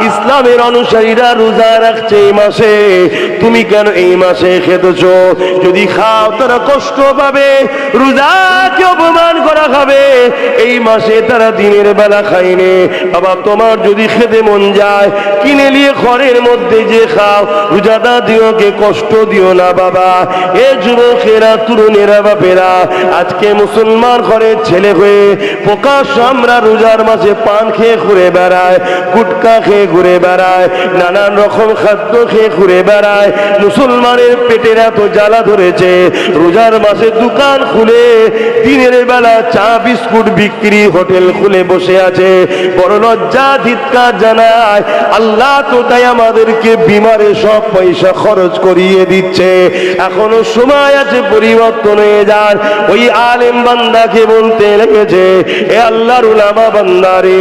ইসলামের অনুসারীরা রোজা রাখছে এই মাসে, তুমি কেন এই মাসে খেতেছো? যদি খাও তারা কষ্ট পাবে, রোজাকে অপমান করা খাবে, এই মাসে তারা দিনের বেলা খায়নি। বাবা তোমার যদি খেতে মন যায় কিনে নিয়ে ঘরের মধ্যে যে খাও, রোজাদারকে কষ্ট দিও না বাবা। এ যুবকেরা, তরুণেরা, বাপেরা, আজকে মুসলমান ঘরের ছেলে হয়ে প্রকাশ্য আমরা রোজার মাসে পান খেয়ে ঘুরে বেড়ায়, গুটকা খেয়ে ঘুরে বেড়ায়, নানান রকম খাদ্য খেয়ে ঘুরে বেড়ায়। মুসলমানের পেটের এত জ্বালা ধরেছে, রোজার মাসে দোকান খুলে দিনের বেলা চা বিস্কুট বিক্রি, হোটেল খুলে বসে আছে। বড় লজ্জা, ধিক্কার জানায়। আল্লাহ তো তাই আমাদেরকে বিমারে সব পয়সা খরচ করিয়ে দিচ্ছে। এখনো সময় আছে পরিবর্তন হয়ে যান। ওই আলেম বান্দাকে বলতে লেগেছে, এ আল্লাহর উলামা বান্দারে,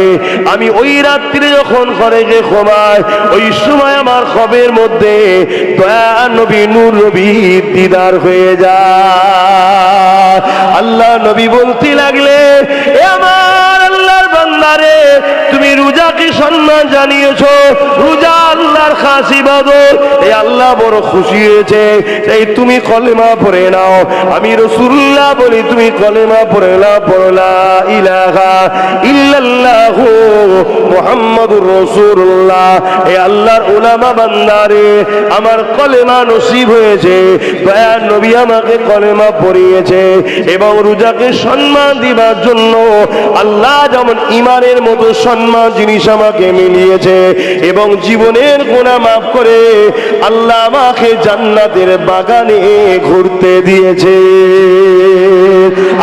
আমি ওই রাত্রে যখন ঘরে যে ঘুমাই, ওই সময় আমার খবের মধ্যে দয়া নবী, নূর নবী দিদার হয়ে যায়। আল্লাহ নবী বলতে লাগলে, এ আমার আল্লাহর বান্দারে, তুমি রোজাকে সম্মান জানিয়েছো, রোজা আল্লাহর খাস ইবাদত, এই আল্লাহ বড় খুশি হয়েছে, তাই তুমি কলেমা পড়ে নাও। আমি রাসূলুল্লাহ বলি, তুমি কলেমা পড়ে নাও, পড়ো লা ইলাহা ইল্লাল্লাহু মুহাম্মাদুর রাসূলুল্লাহ। এই আল্লাহর উলামা বান্দারে, আমার কলেমা নসিব হয়েছে, দয়ার নবী আমাকে কলেমা পড়িয়েছে, এবং রোজাকে সম্মান দিবার জন্য আল্লাহ যেমন ইমানের মতো সম্মান জিনিস আমাকে মিলিয়েছে, এবং জীবনের গুনাহ মাফ করে আল্লাহ আমাকে জান্নাতের বাগানে ঘুরতে দিয়েছে।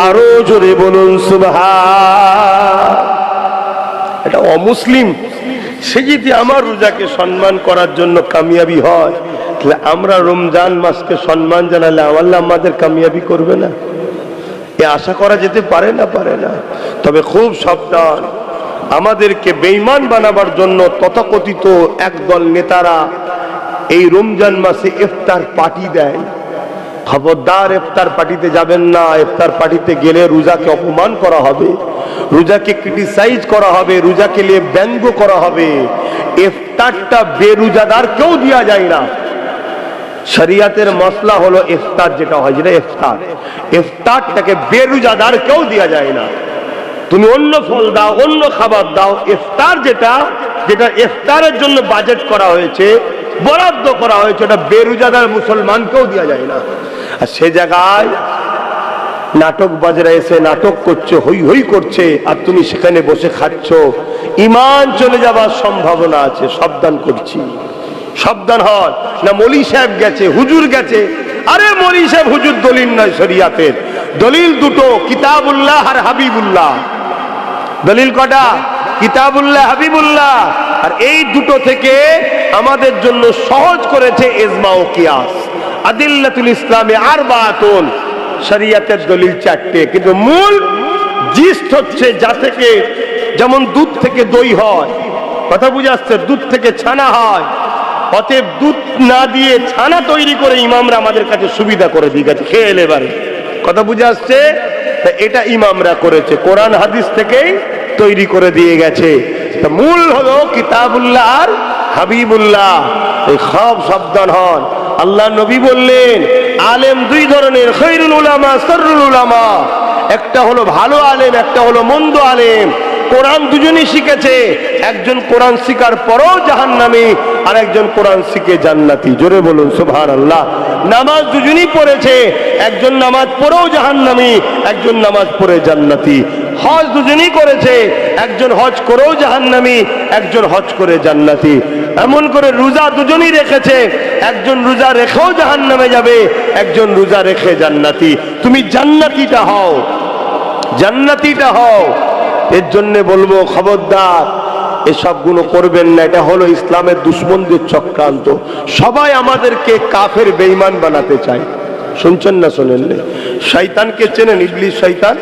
আরো জোরে বলুন সুবহান। এটা অমুসলিম সে যদি আমার রোজাকে সম্মান করার জন্য কামিয়াবি হয়, তাহলে আমরা রমজান মাসকে সম্মান জানালে আল্লাহ আমাদের কামিয়াবি করবে না? এ আশা করা যেতে পারে না। তবে খুব সাবধান, আমাদেরকে বেঈমান বানাবার জন্য তথাকথিত একদল নেতারা এই রমজান মাসে ইফতার পার্টি দেয়। খবরদার ইফতার পার্টিতে যাবেন না। ইফতার পার্টিতে গেলে রোজাকে অপমান করা হবে, রোজাকে ক্রিটিসাইজ করা হবে, রোজাকে নিয়ে ব্যঙ্গ করা হবে। ইফতারটা বেরোজাদার কেউ দেওয়া যায় না। শরিয়াতের মসলা হলো ইফতার যেটা হয়, যেটা ইফতারটাকে বেরোজাদার কেউ দেওয়া যায় না। তুমি অন্য ফল দাও, অন্য খাবার দাও, ইফতার যেটা ইফতারের জন্য বাজেট করা হয়েছে, বরাদ্দ করা হয়েছে, ওটা বেরোজাদার মুসলমানকেও দেওয়া যায় না। আর সে জায়গায় নাটক বাজরা এসে নাটক করছে, হই হই করছে, আর তুমি সেখানে বসে খাচ্ছ, ঈমান চলে যাবার সম্ভাবনা আছে। সাবধান করছি, সাবধান হয় না। মৌলী সাহেব গেছে, হুজুর গেছে, আরে মৌলী সাহেব হুজুর দলিল নয়, শরিয়াতের দলিল দুটো, কিতাবুল্লাহ আর হাবিবুল্লাহ। দলিল কটা? কিতাবুল্লাহ, হাবিবুল্লাহ। আর এই দুটো থেকে আমাদের জন্য সহজ করেছে ইজমা ও কিয়াস। আদিল্লাতুল ইসলামে আরবাতুন, শরিয়াতের দলিল চারটে, কিন্তু মূল জিস্ট হচ্ছে যেমন দুধ থেকে দই হয়, কথা বুঝে আসছে, দুধ থেকে ছানা হয়, অতএব দুধ না দিয়ে ছানা তৈরি করে ইমামরা আমাদের কাছে সুবিধা করে দিয়ে গেছে, খেয়ে এলে এবারে, কথা বুঝে আসছে। তা এটা ইমামরা করেছে, কোরআন হাদিস থেকেই তৈরি করে দিয়ে গেছে। তা মূল হলো কিতাবুল্লাহ আর হাবিবুল্লাহ, এই সব সাবধান হন। আল্লাহ নবী বললেন আলেম দুই ধরনের, খৈরুল উলামা সররুল উলামা, একটা হলো ভালো আলেম, একটা হলো মন্দ আলেম। কোরআন দুজনই শিখেছে, একজন কোরআন শিখার পরও জাহান্নামী, আর একজন কোরআন শিখে জান্নাতি। জোরে বলুন সুবহানাল্লাহ। নামাজ দুজনই পড়েছে, একজন নামাজ পড়েও জাহান্নামী, একজন নামাজ পড়ে জান্নাতি। হজ দুজনই করেছে, একজন হজ করেও জাহান্নামী, একজন হজ করে জান্নাতি। এমন করে রোজা দুজনই রেখেছে, একজন রোজা রেখেও জাহান্নামে যাবে, একজন রোজা রেখে জান্নাতি। তুমি জান্নাতিটা হও, জান্নাতিটা হও। এর জন্য বলবো খবরদার এসবগুলো করবেন না, এটা হলো ইসলামের দুশ্মনদের চক্রান্ত। সবাই আমাদেরকে কাফের বেঈমান বানাতে চায়। শুনছেন না শোনেন না? শয়তানকে চেনেন? ইবলিস শয়তান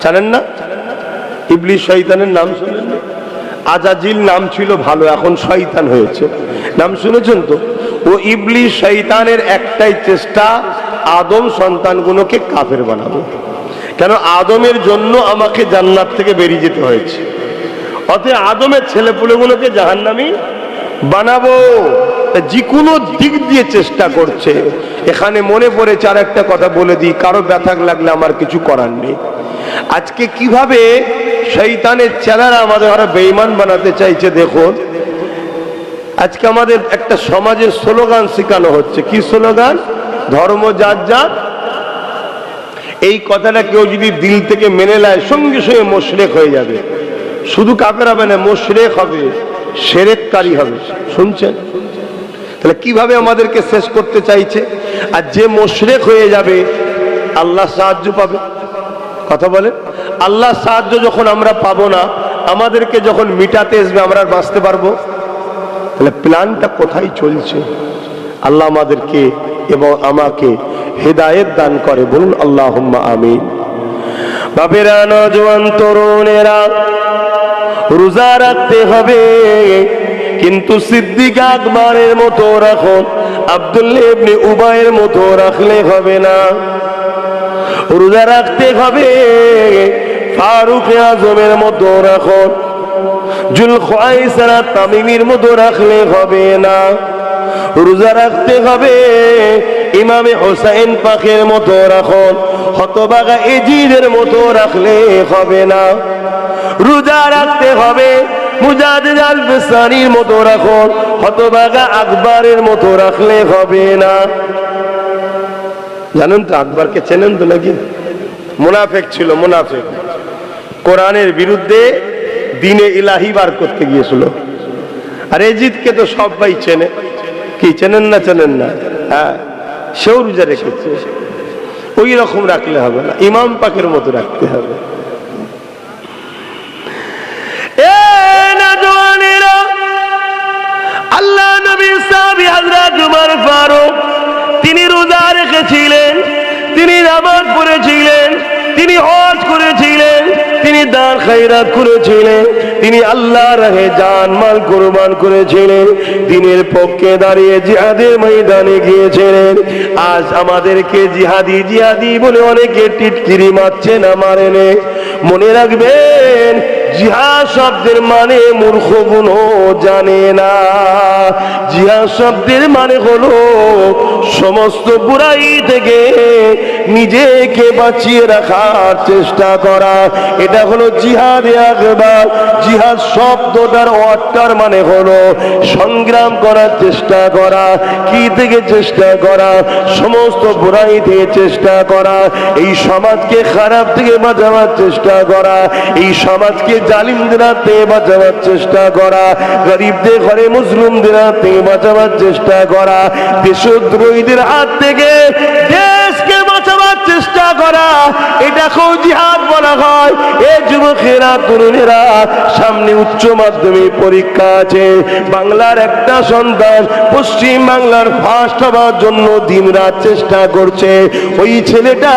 জানেন না? ইবলিস শয়তানের নাম শুনেন না? আজাজিল নাম ছিল ভালো, এখন শয়তান হয়েছে, নাম শুনেছেন তো? ও ইবলিস শয়তানের একটাই চেষ্টা, আদম সন্তানগুলোকে কাফের বানাবো। কেন? আদমের জন্য আমাকে জান্নাত থেকে বেরিয়ে যেতে হয়েছে, অতএব আদমের ছেলেপুলেগুলোকে জাহান্নামী বানাবো। যে কোনো দিক দিয়ে চেষ্টা করছে। এখানে মনে পড়েছে আর একটা কথা বলে দিই, কারো ব্যথা লাগলে আমার কিছু করার নেই। আজকে কিভাবে শয়তানের চেলারা আমাদের ওরা বেঈমান বানাতে চাইছে দেখুন। আজকে আমাদের একটা সমাজের স্লোগান শেখানো হচ্ছে, কি স্লোগান? ধর্ম যার যার। এই কথাটা কেউ যদি দিল থেকে মেনে নেয়, সঙ্গে সঙ্গে মুশরিক হয়ে যাবে। শুধু কাফের হবে না, মুশরিক হবে, শিরককারী হবে। শুনছেন? তাহলে কিভাবে আমাদেরকে শেষ করতে চাইছে? আর যে মুশরিক হয়ে যাবে আল্লাহ সাহায্য পাবে। কথা বলে, আল্লাহ সাহায্য যখন আমরা পাবো না, আমাদেরকে যখন মিটাতে আসবে, আমরা আর বাঁচতে পারবো? তাহলে প্ল্যানটা কোথায় চলছে? আল্লাহ আমাদেরকে এবং আমাকে হেদায়েত দান করে, বলুন আল্লাহুম্মা আমিন। বাপেরা, নওজোয়ান তরুণেরা, রোজা রাখতে হবে, কিন্তু সিদ্দিক আকবরের মতো রাখুন, আব্দুল্লাহ ইবনে উবাইয়ের মতো রাখলে হবে না। রোজা রাখতে হবে ফারুক আজমের মতো রাখুন, জুলখাইসারা তামিমির মতো রাখলে হবে না। রোজা রাখতে হবে ইমামে হোসেন পাকের মতো রাখুন, হতবাগা এজিদের মতো রাখলে হবে না। রোজা রাখতে হবে মুজাদ্দিদ আল বিসারির মতো রাখুন, হতবাগা আকবরের মতো রাখলে হবে না। জানেন তো আকবরকে? চেনেন তো নাকি? মুনাফিক ছিল, মুনাফিক। কোরআনের বিরুদ্ধে দ্বীনে ইলাহি বার করতে গিয়েছিল। আর এজিদকে তো সবাই চেনে, কি চেনেন না? চেনেন না? হ্যাঁ, সেও রোজা রেখেছে। ওই রকম রাখলে হবে না, ইমাম পাকের মতো রাখতে হবে। আল্লাহ নবী সাহাবী হযরত উমর ফারুক, তিনি রোজা রেখেছিলেন, তিনি নামাজ পড়েছিলেন, তিনি হজ করেছিলেন, তিনি দান খায়রাত করেছিলেন, তিনি আল্লাহর রাহে জান মাল কুরবান করেছিলেন, দ্বীনের পক্ষে দাঁড়িয়ে জিহাদের ময়দানে গিয়েছিলেন। আজ আমাদেরকে জিহাদি জিহাদি বলে অনেকে টিটকিরি মারছে না, মারেনে। মনে রাখবেন, জিহাদ শব্দের মানে মূর্খগুলো জানে না। জিহাদ শব্দের মানে হলো সমস্ত বুরাই থেকে নিজেকে বাঁচিয়ে রাখার চেষ্টা করা। এটা হলো জিহাদ আকবার। জিহাদ শব্দটার অর্থের মানে হলো সংগ্রাম করার চেষ্টা করা। কি থেকে চেষ্টা করা? সমস্ত বুরাই থেকে চেষ্টা করা, এই সমাজকে খারাপ থেকে বাঁচাবার চেষ্টা করা, এই সমাজকে জালিমদের হাত থেকে বাঁচাবার চেষ্টা করা, গরিবদের ঘরে মুসলিমদের হাত থেকে বাঁচাবার চেষ্টা করা, দেশদ্রোহীদের হাত থেকে দেশকে বাঁচাবার চেষ্টা করা। এটাকেও জিহাদ বলা হয়। এ যুবকেরা, তরুণেরা, সামনে উচ্চ মাধ্যমিক পরীক্ষা আছে। বাংলার একটা সন্তান পশ্চিম বাংলার ফার্স্ট হওয়ার জন্য দিনরাত চেষ্টা করছে। ওই ছেলেটা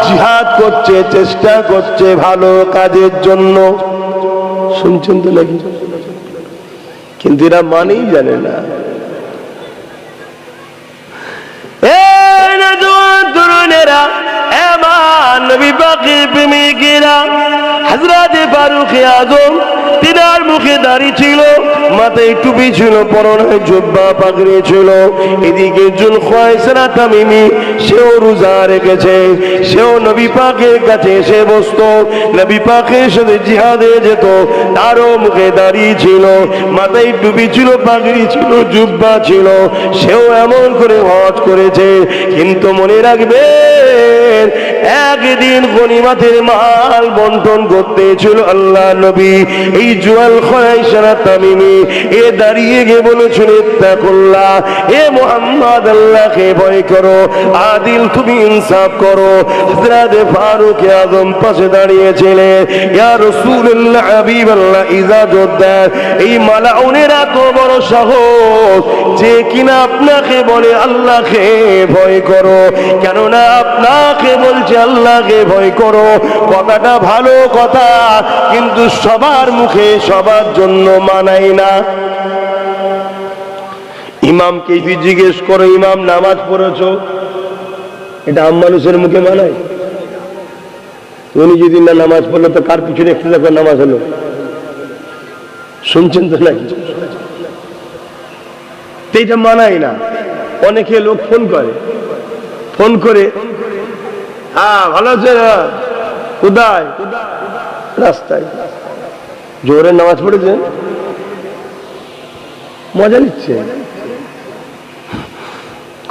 জিহাদ করছে, চেষ্টা করছে ভালো কাজের জন্য। শুনছেন তো নাকি? কিন্তু এরা মানেই জানে না। তরুণেরা, এমন নবী পাকের প্রেমিকেরা, হযরত ফারুক আযম তিনার মুখে দাড়ি ছিল, মাথায় টুপি ছিল, পরনে জুব্বা পাগড়ি ছিল। এদিকে জুলখায়সরা তামিমি, সেও রোজা রেখেছে, সেও নবী পাকের কাছে এসে বসতো, নবী পাকের সাথে জিহাদে যেত, তারও মুখে দাড়ি ছিল, মাথায় টুপি ছিল, পাগড়ি ছিল, জুব্বা ছিল, সেও এমন করে হজ করেছে। কিন্তু মনে রাখবেন, একদিন গনিমতের মাল বন্টন করতে ছিল আল্লাহ নবী। এই জুলখায়সরা তামিমি এ দাঁড়িয়ে গিয়ে বলেছিল, ইত্তাকুল্লাহ, এ মুহাম্মদ, আল্লাহকে ভয় করো, আদিল তুমি ইনসাফ করো। হযরত ফারুক আযম পাশে দাঁড়িয়েছিলেন। ইয়া রাসূলুল্লাহ, হাবিবাল্লাহ, ইজাজত দেন, এই মালাউনের এত বড় সাহস যে কিনা আপনাকে বলে আল্লাহকে ভয় করো। কেননা আপনাকে বলছে আল্লাহকে ভয় করো, কথাটা ভালো কথা, কিন্তু সবার মুখে সবার জন্য মানায় না। ইমামকে জিজ্ঞেস করো, ইমাম নামাজ পড়েছো, এটা আম মানুষের মুখে মানায়? উনি যদি না নামাজ পড়লো তো কার পিছনে একটু দেখো নামাজ হলো? শুনছেন তো নাকি? এইটা মানায় না। অনেকে লোক ফোন করে, হ্যাঁ ভালো আছে না, কোথায়? রাস্তায়। জোহরের নামাজ পড়েছেন? মজা নিচ্ছে,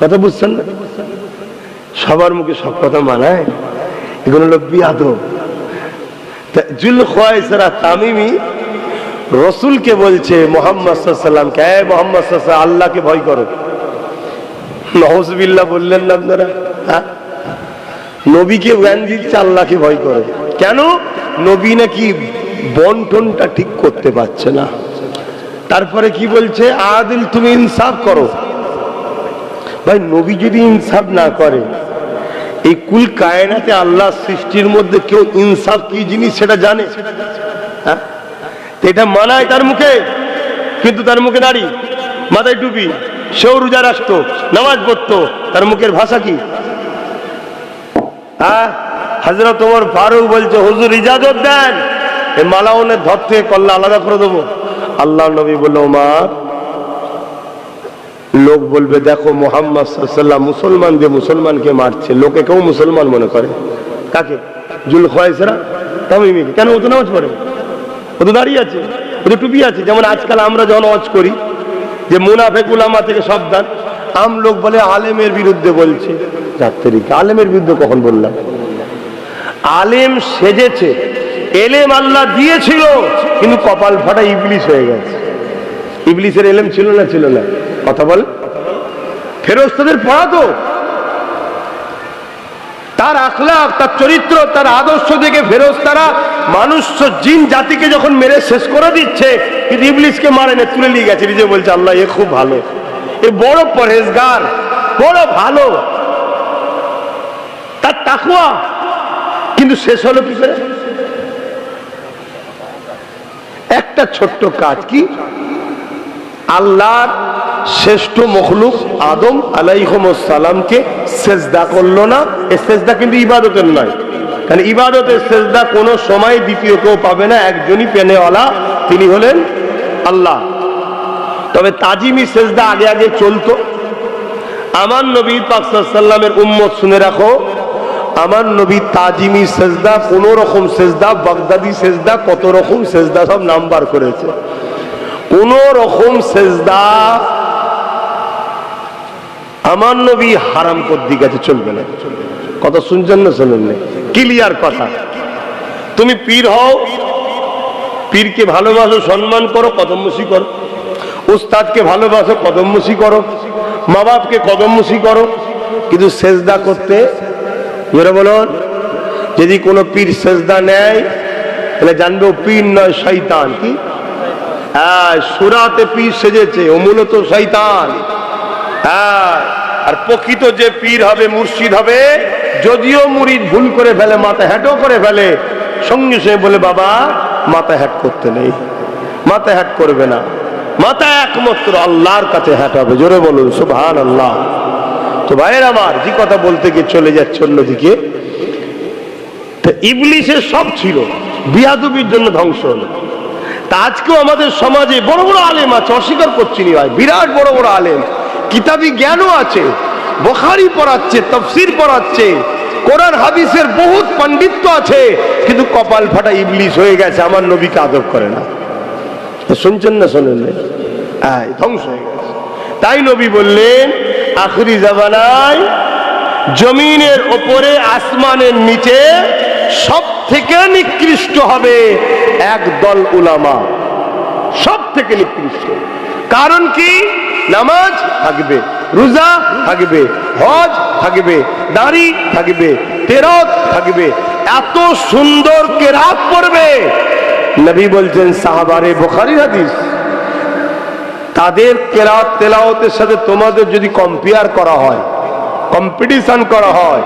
কথা বুঝছেন না? সবার মুখে সব কথা মানায়? এগুলো লোক বিয়াদব। জুলখায়সরা তামিমি রসুলকে বলছে, মুহাম্মদ সাল্লাল্লাহু আলাইহি ওয়াসাল্লামকে, হে মুহাম্মদ সাল্লাল্লাহু আলাইহি ওয়াসাল্লাম, আল্লাহকে ভয় করো। নাউযুবিল্লাহ বললেন না আপনারা? নবীকে জ্ঞান দিচ্ছে আল্লাহকে ভয় করো। কেন? নবী নাকি বন্টনটা ঠিক করতে পারছে না। তারপরে কি বলছে? আদিল তুমি ইনসাফ করো। ভাই, নবী যদি ইনসাফ না করে, এই কুল কায়নাতে আল্লাহ সৃষ্টির মধ্যে কেউ ইনসাফ কি জিনিস সেটা জানে? হ্যাঁ, এটা মানায় তার মুখে, কিন্তু তার মুখে দাড়ি, মাথায় টুপি, সেও রোজা রাখতো, নামাজ পড়তো, তার মুখের ভাষা কি? হ্যাঁ, হযরত ওমর ফারুক বলছে, হুজুর ইজাজত দেন, এই মালাউনের ধর থেকে কল্লা আলাদা করে দেবো। আল্লাহ নবী বলল, ওমর, লোক বলবে দেখো মুহাম্মদ সাল্লাল্লাহু আলাইহি ওয়াসাল্লাম মুসলমান দিয়ে মুসলমানকে মারছে, লোকে কেউ মুসলমান মনে করে। কাকে? জুলখায়সরা তামিমিকে। কেন? ও তো নামাজ পড়ে, ও তো দাঁড়িয়ে আছে, ও তো টুপি আছে। যেমন আজকাল আমরা যখন ওয়াজ করি যে মুনাফিক উলামা থেকে সাবধান, আম লোক বলে আলেমের বিরুদ্ধে বলছে। যাত্রীকে আলেমের বিরুদ্ধে কখন বললাম? আলেম সেজেছে, এলেম আল্লাহ দিয়েছিল, কিন্তু কপাল ফাটা ইবলিস হয়ে গেছে। ইবলিসের এলেম ছিল না? ছিল না? কথা বল। ফেরেশতাদের পড়াতো, তার আখলাক, তার চরিত্র, তার আদর্শ দেখে ফেরেশতারা মানুষ জিন জাতিকে যখন মেরে শেষ করে দিচ্ছে, কিন্তু ইবলিসকে মারে না, তুলে নিয়ে গেছে। নিজে বলছে আল্লাহ এ খুব ভালো, এ বড় পরহেজগার, বড় ভালো, তার তাকওয়া। কিন্তু শেষ হলো কি করে? একটা ছোট্ট কাজ কি? আল্লাহর শ্রেষ্ঠ মখলুক আদম আলাইহিস সালামকে সেজদা করলো না। এই সেজদা কিন্তু ইবাদতের নয়, কারণ ইবাদতের সেজদা কোনো সময় দ্বিতীয় কেউ পাবে না, একজনই পেনেওয়ালা, তিনি হলেন আল্লাহ। তবে তাজিমি সেজদা আগে আগে চলতো। আমার নবী পাক সাল্লাল্লাহু আলাইহি ওয়াসাল্লামের উম্মত শুনে রাখো, আমার নবী তাজিমি সেজদা, 15 রকম সেজদা, বাগদাদি সেজদা, কত রকম সেজদা সব নাম্বার করেছে। 15 রকম সেজদা আমার নবী হারাম করে গেছে, চলবে না। কথা শুনছেন না? শুনুন না, ক্লিয়ার কথা। তুমি পীর হও, পীরকে ভালোবাসো, সম্মান করো, কদমমুশি করো। উস্তাদকে ভালোবাসো, কদমমুশি করো। মা বাপকে কদমমুশি করো, কিন্তু সেজদা করতে জোরে বলুন, যদি কোনো পীর সেজদা নেয় তাহলে জানবে ও পীর নয়, শয়তান। কি? হ্যাঁ, সুরাতে পীর সেজেছে, ও মূলত শয়তান। হ্যাঁ, আর প্রকৃত যে পীর হবে, মুর্শিদ হবে, যদিও মুরিদ ভুল করে ফেলে, মাথা হ্যাটো করে ফেলে, সঙ্গে সঙ্গে বলে বাবা মাথা হ্যাট করতে নেই, মাথা হ্যাট করবে না, মাথা একমাত্র আল্লাহর কাছে হ্যাট হবে। জোরে বলুন সুবহানাল্লাহ। তো ভাইয়ের আমার, যে কথা বলতে গিয়ে চলে যাচ্ছে অন্যদিকে, ইবলিসের সব ছিল, বিয়াদবির জন্য ধ্বংস হলো। তা আজকেও আমাদের সমাজে বড় বড় আলেম আছে, অস্বীকার করছি নি ভাই, বিরাট বড় বড় আলেম, কিতাবি জ্ঞানও আছে, বুখারী পড়াচ্ছে, তাফসীর পড়াচ্ছে, কোরআন হাদিসের বহুত পণ্ডিত্য আছে, কিন্তু কপাল ফাটা ইবলিস হয়ে গেছে, আমার নবীকে আদব করে না। শুনছেন না শোনেন না? ধ্বংস হয়ে গেছে। তাই নবী বললেন আখিরি জামানায় জমিনের ওপরে আসমানের নিচে সব থেকে নিকৃষ্ট হবে একদল উলামা, সব থেকে নিকৃষ্ট। কারণ কি? নামাজ থাকবে, রোজা থাকবে, হজ থাকবে, দাড়ি থাকবে, তেরাত থাকবে, এত সুন্দর কেরাত পড়বে। নবী বলছেন সাহাবারে বুখারীর হাদিস, তাদের কেরাত তেলাওয়াতের সাথে তোমাদের যদি কম্পেয়ার করা হয়, কম্পিটিশন করা হয়,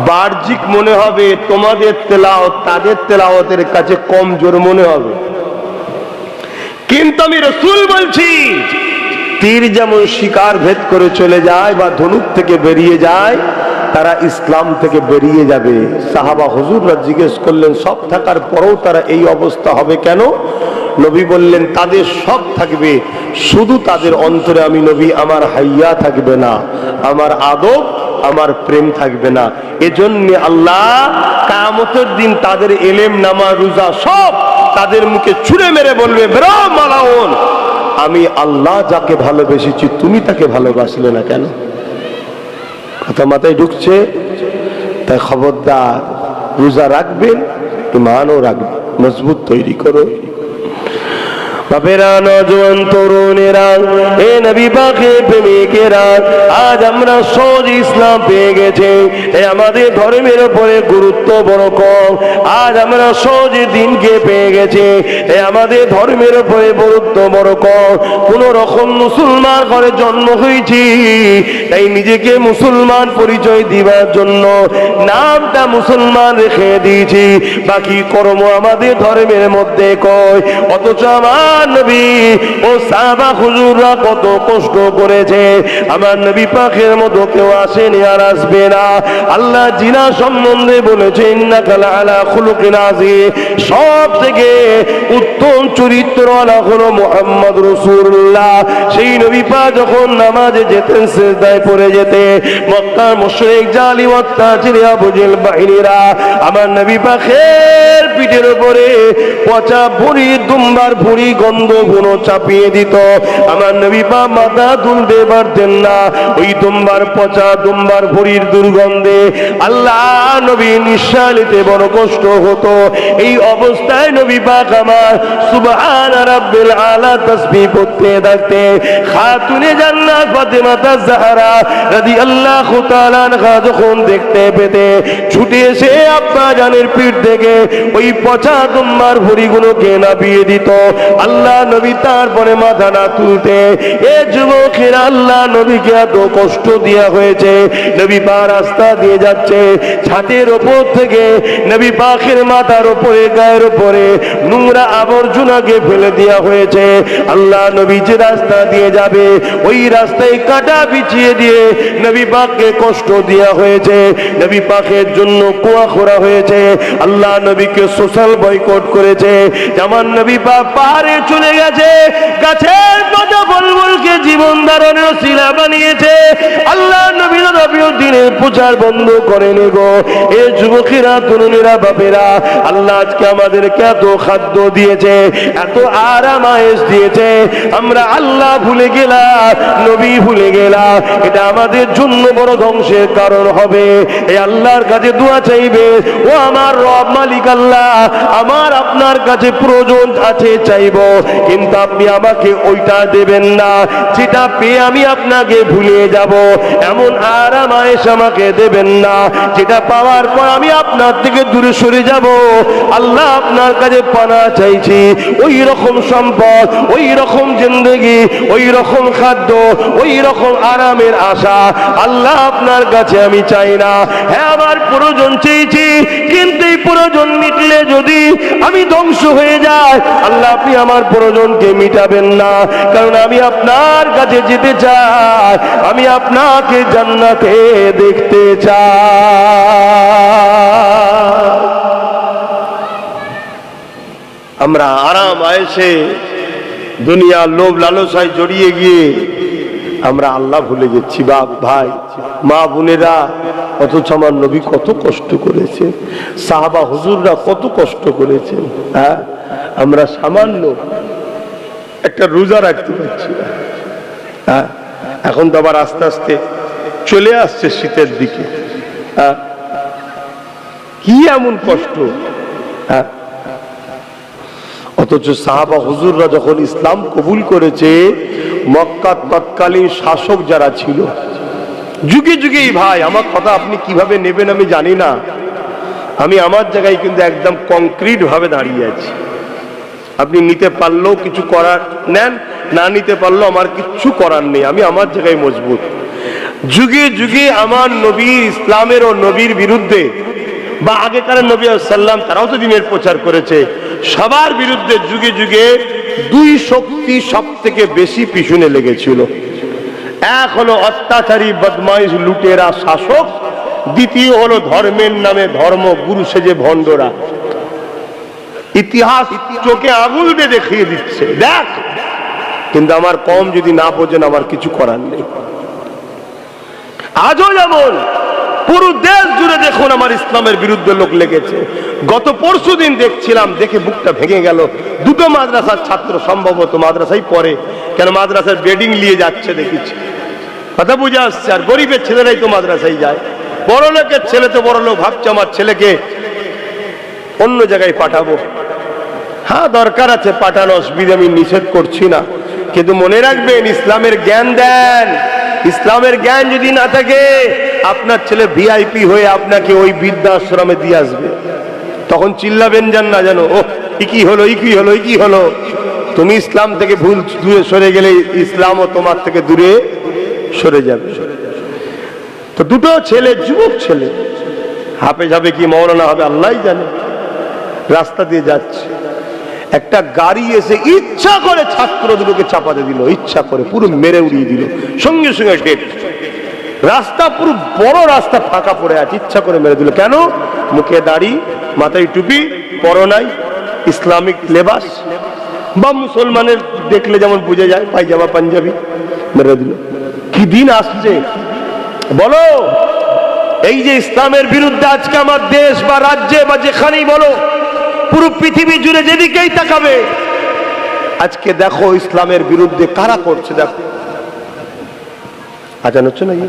বাহ্যিক মনে হবে তোমাদের তেলাওয়াত তাদের তেলাওয়াতের কাছে কম জোর মনে হবে। কিন্তু আমি রাসূল বলছি, তীর যেমন শিকার ভেদ করে চলে যায় বা ধনুক থেকে বেরিয়ে যায়, তারা ইসলাম থেকে বেরিয়ে যাবে। সাহাবা হুজুররা জিজ্ঞেস করলেন সব থাকার পরেও তারা এই অবস্থা হবে কেন? নবী বললেন তাদের সব থাকবে, শুধু তাদের অন্তরে আমি নবী আমার হাইয়া থাকবে না, আমার আদব, আমার প্রেম থাকবে না। এজন্য আল্লাহ কিয়ামতের দিন তাদের ইলম, নামাজ, রোজা সব তাদের মুখে ছুঁড়ে মেরে বলবে বেরো মালাউন, আমি আল্লাহ যাকে ভালোবেসেছি তুমি তাকে ভালোবাসলে না কেন? কথা মাথায় ঢুকছে? তাই খবরদার, রোজা রাখবেন, ঈমানও রাখবেন, মজবুত তৈরি করো। বাপেরা, নওজোয়ান তরুণেরা, হে নবী পাকের প্রেমিকেরা, আজ আমরা সহজ ইসলাম পেয়ে গেছি, আমাদের ধর্মের উপরে গুরুত্ব বড় কম। আজ আমরা সহজ দিনকে পেয়ে গেছি, আমাদের ধর্মের উপরে গুরুত্ব বড় কম। কোন রকম মুসলমান ঘরে জন্ম হয়েছি, তাই নিজেকে মুসলমান পরিচয় দিবার জন্য নামটা মুসলমান রেখে দিয়েছি, বাকি কর্ম আমাদের ধর্মের মধ্যে কয়। অথচ আমার নবী ও সাহাবা হুজুররা কত কষ্ট করেছে, আমার নবী পাকের মতো কেউ আসেনি আর আসবে না। আল্লাহ জিনা সম্বন্ধে বলেছে ইন্নাকা লাআলা খুলুকিন আযীম, সব থেকে উত্তম চরিত্রওয়ালা হলো মুহাম্মদ রাসূলুল্লাহ। সেই নবী পাক যখন নামাজে যেতেন, সিজদায় পড়ে যেতে, মক্কার মুশরিক জালিম অত্যাচারী আবু জেহেল বাহিনীরা আমার নবী পাকের পিঠের উপরে পচা ভুঁড়ি, দুম্বার ভুঁড়ি, গন্ধগুলো চাপিয়ে দিত। আমার নবী পাক মাথা তুলতে পারতেন না, ওই দুম্বার পচা দুম্বার ভুঁড়ির দুর্গন্ধে আল্লাহ নবী নিঃশ্বাস নিতে বড় কষ্ট হতো। এই অবস্থায় নবী পাক আমার সুবহান রাব্বিল আলা তাসবিহ পড়তে থাকতে, খাতুনে জান্নাত ফাতেমা তাজহারা রাদিয়াল্লাহু তাআলা আনহা যখন দেখতে পেতে ছুটে এসে আব্বা জানের পিঠ থেকে ওই পচা দুম্বার ভুঁড়িগুলোকে নামিয়ে দিত। আল্লাহ নবী তারপরে মাথা না তুলতে, এ যুবকেরা, আল্লাহ নবীকে এত কষ্ট দেওয়া হয়েছে, নবী পাক রাস্তা দিয়ে যাচ্ছে, ছাদের ওপর থেকে নবী পাকের মাথার উপরে, গায়ের উপরে নোংরা আবর্জনাকে ফেলে দেওয়া হয়েছে। আল্লাহ নবী যে রাস্তা দিয়ে যাবে, ওই রাস্তায় কাটা বিছিয়ে দিয়ে নবী পাককে কষ্ট দেওয়া হয়েছে, নবী পাকের জন্য কুয়া খোঁড়া হয়েছে। আল্লাহ নবীকে সোশ্যাল বয়কট করেছে, যেমন নবী পাক পাহাড়ে চলে গেছে, গাছের পাতা ফলমূলকে জীবন ধারণের শিলা বানিয়েছে। আল্লাহ নবী দিনের প্রচার বন্ধ করেনি গো। এ যুবকেরা, তরুণীরা, বাপেরা, আল্লাহ আজকে আমাদেরকে এত খাদ্য দিয়েছে, এত আরাম আয়েশ দিয়েছে, আমরা আল্লাহ ভুলে গেলাম, নবী ভুলে গেলাম। এটা আমাদের জন্য বড় ধ্বংসের কারণ হবে। এই আল্লাহর কাছে দোয়া চাইবে, ও আমার রব মালিক আল্লাহ, আমার আপনার কাছে প্রয়োজন আছে, চাইব, কিন্তু আপনি আমাকে ওইটা দেবেন না যেটা পেয়ে আমি আপনাকে ভুলে যাব। এমন আরাম আয়েশ কাছে আমাকে দেবেন না, যেটা পাওয়ার পর আমি আপনার থেকে দূরে সরে যাব। আল্লাহ আপনার কাছে পানা চাইছি, ওই রকম সম্পদ, ওই রকম জিন্দেগি, ওই রকম খাদ্য, ওই রকম আরামের আশা আল্লাহ আপনার কাছে আমি চাই না। হ্যাঁ, আমার প্রয়োজন চেয়েছি, কিন্তু এই প্রয়োজন মিটলে যদি আমি ধ্বংস হয়ে যাই, আল্লাহ আপনি আমার প্রয়োজনকে মিটাবেন না, কারণ আমি আপনার কাছে যেতে চাই, আমি আপনাকে জান্নাতে দেখতে চাই। আমরা আরাম আয়েশে দুনিয়ার লোভ লালসায় জড়িয়ে গিয়ে আমরা আল্লাহ ভুলে যাচ্ছি। বাপ ভাই মা বোনেরা, অথচ আমার নবী কত কষ্ট করেছে, সাহাবা হুজুররা কত কষ্ট করেছেন। হ্যাঁ, আমরা সামান্য একটা রোজা রাখতে পারছি না। হ্যাঁ, এখন তো আবার আস্তে আস্তে চলে আসছে শীতের দিকে। হ্যাঁ, কি এমন কষ্ট। হ্যাঁ, অথচ সাহাবা হুজুররা যখন ইসলাম কবুল করেছে, মক্কার তৎকালীন শাসক যারা ছিল, যুগে যুগেই, ভাই আমার কথা আপনি কিভাবে নেবেন আমি জানি না, আমি আমার জায়গায় কিন্তু একদম কংক্রিট ভাবে দাঁড়িয়ে আছি। আপনি নিতে পারলেও কিছু করার নেন, না নিতে পারলেও আমার কিচ্ছু করার নেই, আমি আমার জায়গায় মজবুত। যুগে যুগে আমার নবী ইসলামের ও নবীর বিরুদ্ধে, বা আগেকার নবী সাল্লাম তারাও তো দিনের প্রচার করেছে, সবার বিরুদ্ধে যুগে যুগে দুই শক্তি সব থেকে বেশি পিছনে লেগেছিল। এক হলো অত্যাচারী বদমাইশ লুটেরা শাসক, দ্বিতীয় হলো ধর্মের নামে ধর্ম গুরু সেজে ভণ্ডরা। ইতিহাস চোখে আঙুল দিয়ে দেখিয়ে দিচ্ছে, দেখ। কিন্তু আমার কম যদি না বোঝেন আমার কিছু করার নেই। আজও যেমন পুরো দেশ জুড়ে দেখুন আমার ইসলামের বিরুদ্ধে লোক লেগেছে। গত পরশু দিন দেখছিলাম, দেখে বুকটা ভেঙে গেল। দুটো মাদ্রাসার ছাত্র, সম্ভবত মাদ্রাসায় পড়ে, কেন মাদ্রাসার বেডিং নিয়ে যাচ্ছে দেখেছি, কথা বুঝে আসছে। আর গরিবের ছেলেরাই তো মাদ্রাসায় যায়, বড় লোকের ছেলে তো বড় লোক ভাবছে আমার ছেলেকে অন্য জায়গায় পাঠাবো। হ্যাঁ, দরকার আছে পাঠানো, অসুবিধা আমি নিষেধ করছি না, কিন্তু মনে রাখবেন ইসলামের জ্ঞান দেন। ইসলামের জ্ঞান যদি না থাকে, আপনার ছেলে ভিআইপি হয়ে আপনাকে ওই বৃদ্ধাশ্রমে দিয়ে আসবে, তখন চিল্লাবেন যান না যেন, ও কি হলো, কি হলো, কি হলো। তুমি ইসলাম থেকে ভুল দূরে সরে গেলে ইসলামও তোমার থেকে দূরে সরে যাবে। তো দুটো ছেলে, যুবক ছেলে, হাফেজ হবে কি মওলানা হবে আল্লাহ জানে, রাস্তা দিয়ে যাচ্ছে, একটা গাড়ি এসে ইচ্ছা করে ছাত্র দুটোকে চাপাতে দিল, ইচ্ছা করে পুরো মেরে উড়িয়ে দিল, সঙ্গে সঙ্গে ডেট। রাস্তা পুরো বড় রাস্তা ফাঁকা পড়ে আছে, ইচ্ছা করে মেরে দিল। কেন? মুখে দাড়ি, মাথায় টুপি, পরনাই ইসলামিক লেবাস, বা মুসলমানের দেখলে যেমন বুঝে যায় পায়জামা পাঞ্জাবি, মেরে দিল। কি দিন আসছে বলো? এই যে ইসলামের বিরুদ্ধে আজকে আমার দেশ বা রাজ্যে বা যেখানেই বলো, পুরো পৃথিবী জুড়ে যেদিকেই তাকাবে, আজকে দেখো ইসলামের বিরুদ্ধে কারা করছে। দেখো, আজান হচ্ছে নাকি?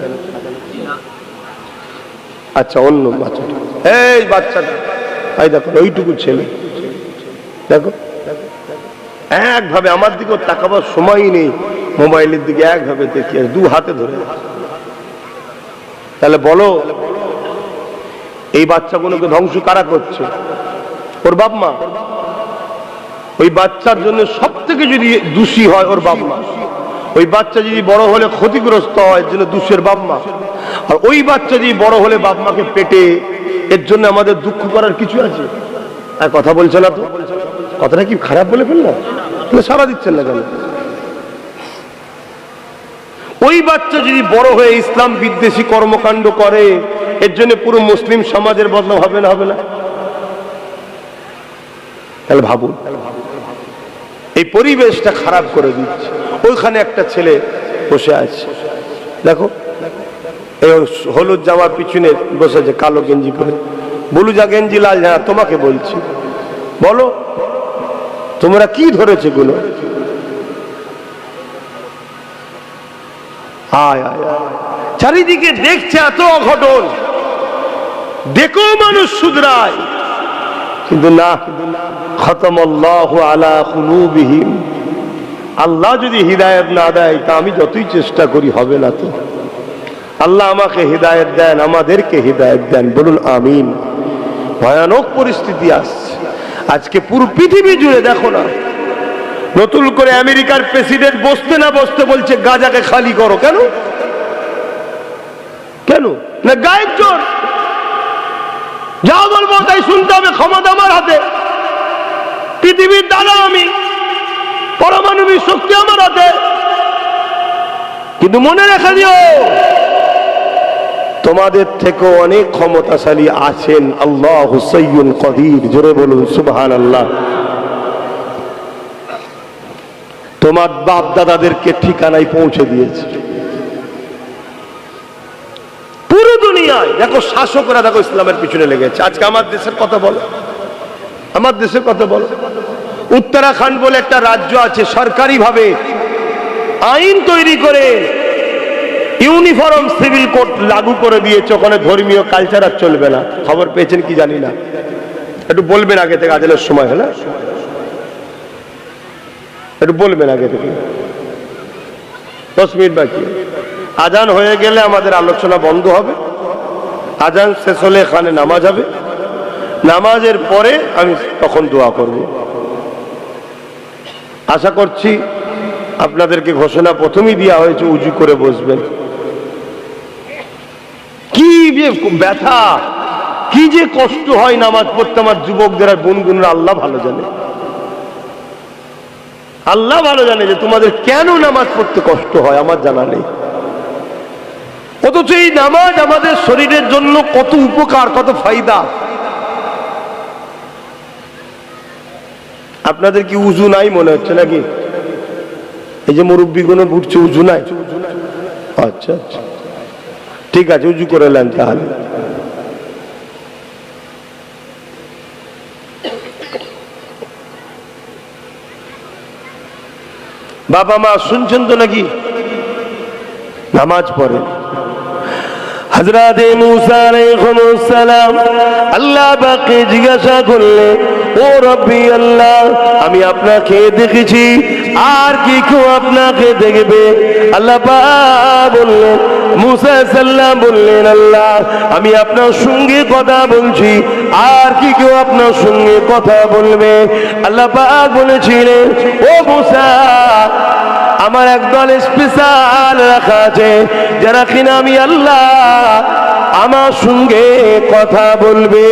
আচ্ছা, অন্য বাচ্চাটা, এই বাচ্চাটা, এই দেখো ওইটুকু ছেলে, দেখো একভাবে আমার দিকে তাকাবার সময়ই নেই, মোবাইলের দিকে একভাবে দেখিয়ে দু হাতে ধরে। তাহলে বলো, এই বাচ্চাগুলোকে ধ্বংস কারা করছে? ওর বাপ মা। ওই বাচ্চার জন্য সব থেকে যদি দোষী হয় ওর বাপ মা। ওই বাচ্চা যদি বড় হলে ক্ষতিগ্রস্ত হয়, এর জন্য দোষের বাপ মা। আর ওই বাচ্চা যদি বড় হলে বাপ মাকে পেটে, এর জন্য আমাদের দুঃখ করার কিছু আছে? আর কথা বলছে না তো, কথাটা কি খারাপ বলে ফেললাম? তাহলে সারা দিচ্ছেন না কেন? ওই বাচ্চা যদি বড় হয়ে ইসলাম বিদ্বেষী কর্মকাণ্ড করে, এর জন্য পুরো মুসলিম সমাজের বদনাম হবে না? হবে না? তাহলে ভাবুন, এই পরিবেশটা খারাপ করে দিচ্ছে। ওইখানে একটা ছেলে বসে আছে, দেখো এই হলুদ জামার পিছনে বসেছে, কালো গেঞ্জি পরে, বুলুজা গেঞ্জি লাল। হ্যাঁ, তোমাকে বলছি, বলো তোমরা কি ধরেছে গুলো? চারিদিকে দেখছে এত অঘটন, দেখো মানুষ শুধরায়, কিন্তু না। খতমাল্লাহু আলা কুলুবিহিম, আল্লাহ যদি হিদায়াত না দেয়, তা আমি যতই চেষ্টা করি হবে না। তো আল্লাহ আমাকে হিদায়াত দেন, আমাদেরকে হিদায়াত দেন, বলুন আমিন। ভয়ানক পরিস্থিতি আসছে আজকে পুরো পৃথিবী জুড়ে। দেখো না, নতুন করে আমেরিকার প্রেসিডেন্ট বসতে না বসতে বলছে গাজাকে খালি করো। কেন কেন না? গায়ের জোর। যা বলবো তাই শুনতে হবে, ক্ষমতা আমার হাতে, পৃথিবীর দাদা আমি, পারমাণবিক শক্তি আমার হাতে। কিন্তু মনে রেখে দিও, তোমাদের থেকে অনেক ক্ষমতাশালী আছেন। আল্লাহু সাইয়্যুল কাদির, জোরে বলুন সুবহানাল্লাহ। তোমার বাপ দাদাদেরকে ঠিকানায় পৌঁছে দিয়েছে। পুরো দুনিয়ায় দেখো শাসকরা দেখো ইসলামের পিছনে লেগেছে। আজকে আমার দেশের কথা বলো, আমার দেশের কথা বলো। উত্তরাখণ্ড বলে একটা রাজ্য আছে, সরকারি ভাবে আইন তৈরি করে ইউনিফর্ম সিভিল কোড লাগু করে দিয়েছে। ওখানে ধর্মীয় কালচার আর চলবে না। খবর পেয়েছেন কি জানি না, একটু বলবেন আগে থেকে, আজানের সময় হলে একটু বলবেন আগে থেকে। 10 মিনিট বাকি, আজান হয়ে গেলে আমাদের আলোচনা বন্ধ হবে। আজান শেষ হলে এখানে নামাজ হবে, নামাজের পরে আমি তখন দোয়া করব। আশা করছি আপনাদেরকে ঘোষণা প্রথমেই দেওয়া হয়েছে, উজু করে বসবেন। কি যে ব্যথা, কি যে কষ্ট হয় নামাজ পড়তে আমার যুবকদের আর বোনগুনরা, আল্লাহ ভালো জানে। আল্লাহ ভালো জানে যে তোমাদের কেন নামাজ পড়তে কষ্ট হয়, আমার জানা নেই। অথচ এই নামাজ আমাদের শরীরের জন্য কত উপকার, কত ফায়দা। আপনাদের কি উজু নাই মনে হচ্ছে নাকি? এই যে মুরব্বীগুলো উঠছে, উজু নাই? আচ্ছা আচ্ছা, ঠিক আছে, উজু করে নেন তাহলে। বাবা মা শুনছেন তো নাকি? নামাজ পড়ে। হযরতে মুসা আলাইহিস সালাম আল্লাহ পাককে জিজ্ঞাসা করলেন, ও রব্বি আল্লাহ, আমি আপনাকে দেখেছি, আর কি কেউ আপনাকে দেখবে? আল্লাহ পাক বললেন, মুসা সাল্লাম বললেন, আল্লাহ আমি আপনার সঙ্গে কথা বলছি, আর কি কেউ আপনার সঙ্গে কথা বলবে? আল্লাহ পাক বলেছিলেন, ও মুসা, আমার একদল স্পেশাল রাখা আছে, যারা কিনা আমি আল্লাহ আমার সঙ্গে কথা বলবে।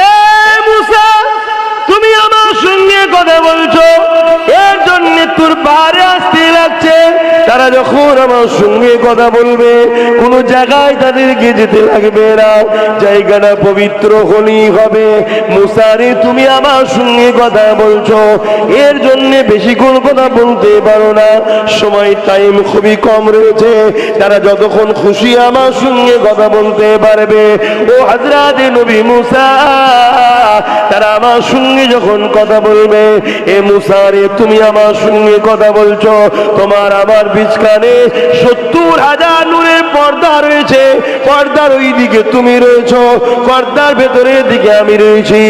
এ মুসা, তুমি আমার সঙ্গে কথা বলছো, এর জন্য তোর পাহাড়ে আসতে লাগছে। তারা যখন আমার সঙ্গে কথা বলবে, কোন জায়গায় তাদেরকে যেতে লাগবে না, জায়গাটা পবিত্র হলেই হবে। মুসা রে, তুমি আমার সঙ্গে কথা বলছো, এর জন্য বেশিক্ষণ কথা বলতে পারো না, সময় টাইম খুবই কম রয়েছে। তারা যতক্ষণ খুশি আমার সঙ্গে কথা বলতে পারবে। ও হযরতে নবী মুসা, তারা আমার সঙ্গে যখন কথা বলবে, এ মুসা রে, তুমি আমার সঙ্গে কথা বলছো, তোমার আমার বিচকানে 70,000 নূরের পর্দা রয়েছে। পর্দার ওই দিকে তুমি রয়েছো, পর্দার ভেতরের দিকে আমি রয়েছি।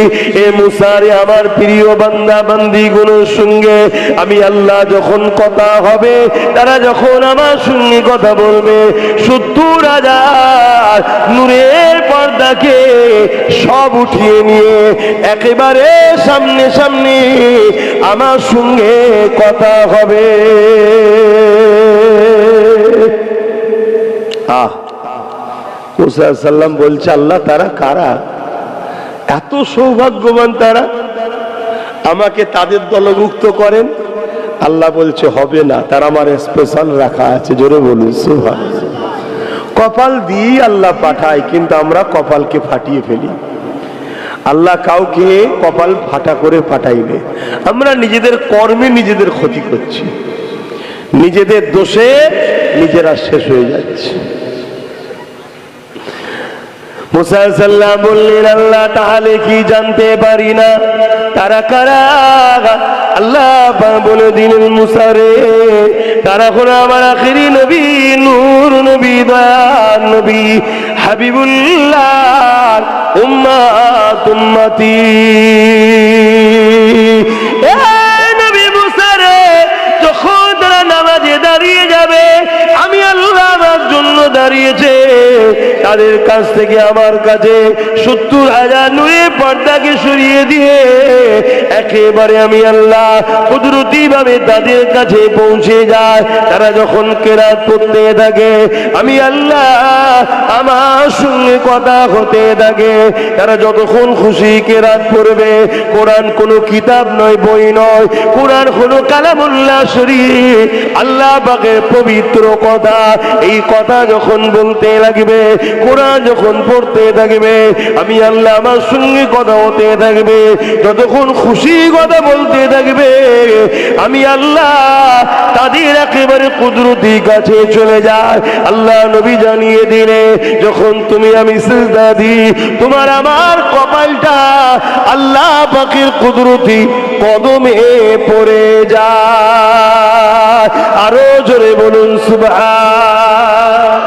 এ মুসা রে, আমার প্রিয় বান্দা বান্দীগুলোর সঙ্গে আমি আল্লাহ যখন কথা হবে, তারা যখন আমার সঙ্গে কথা বলবে, 70,000 নূরের পর্দাকে সব উঠিয়ে নিয়ে একেবারে সামনে সামনে আমার সঙ্গে কথা হবে। মুসা সাল্লাম বলছে, আল্লাহ তারা কারা? এত সৌভাগ্যবান তারা, আমাকে তাদের দলভুক্ত করেন। আল্লাহ বলছে, হবে না, তারা আমার স্পেশাল রাখা আছে। জোরে বলুন সুবহানাল্লাহ। কপাল দিয়ে আল্লাহ পাঠায়, কিন্তু আমরা কপালকে ফাটিয়ে ফেলি। আল্লাহ কাউকে কপাল ফাটা করে পাঠাইবে। আমরা নিজেদের কর্মে নিজেদের ক্ষতি করছি, নিজেদের দোষে নিজেরা শেষ হয়ে যাচ্ছে। মুসা সাল্লাম বললেন, আল্লাহ তাহলে কি জানতে পারি না তারা কারা? আল্লাহ বলে দিলেন, মুসা রে, তারা হলো আমার আখিরি নবী, নূর নবী, দয়ার নবী, হাবিবুল্লাহ, উম্মত উম্মতি। এ নবী মুসা রে, দাঁড়িয়ে যাবে, আমি আল্লাহ আমার জন্য দাঁড়িয়েছে, তাদের কাছ থেকে আমার কাছে 70,000 নূরের পর্দাকে সরিয়ে দিয়ে একেবারে আমি আল্লাহ কুদরতি ভাবে তাদের কাছে পৌঁছে যায়। তারা যখন কেরাত পড়তে থাকে, আমি আল্লাহ আমার সঙ্গে কথা হতে থাকে। তারা যতক্ষণ খুশি কেরাত পড়বে। কোরআন কোনো কিতাব নয়, বই নয়, কোরআন হলো কালামুল্লাহ শরীফ, আল্লাহ পাকের পবিত্র কথা। এই কথা যখন বলতে লাগবে, কোরআন যখন পড়তে থাকবে, আমি আল্লাহ আমার সঙ্গে কথা হতে থাকবে। যতক্ষণ খুশি কথা বলতে থাকবে, আমি আল্লাহ তাদের একেবারে কুদরতি কাছে চলে যায়। আল্লাহ নবী জানিয়ে দিলে, যখন তুমি আমি সিজদা দিই, তোমার আমার কপালটা আল্লাহ পাকের কুদরতি কদমে পড়ে যায়। আরো জোরে বলুন সুবহান।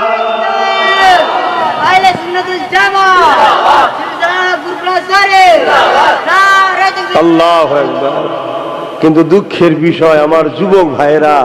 আল্লাহু আকবার। কিন্তু দুঃখের বিষয় আমার যুবক ভাইরা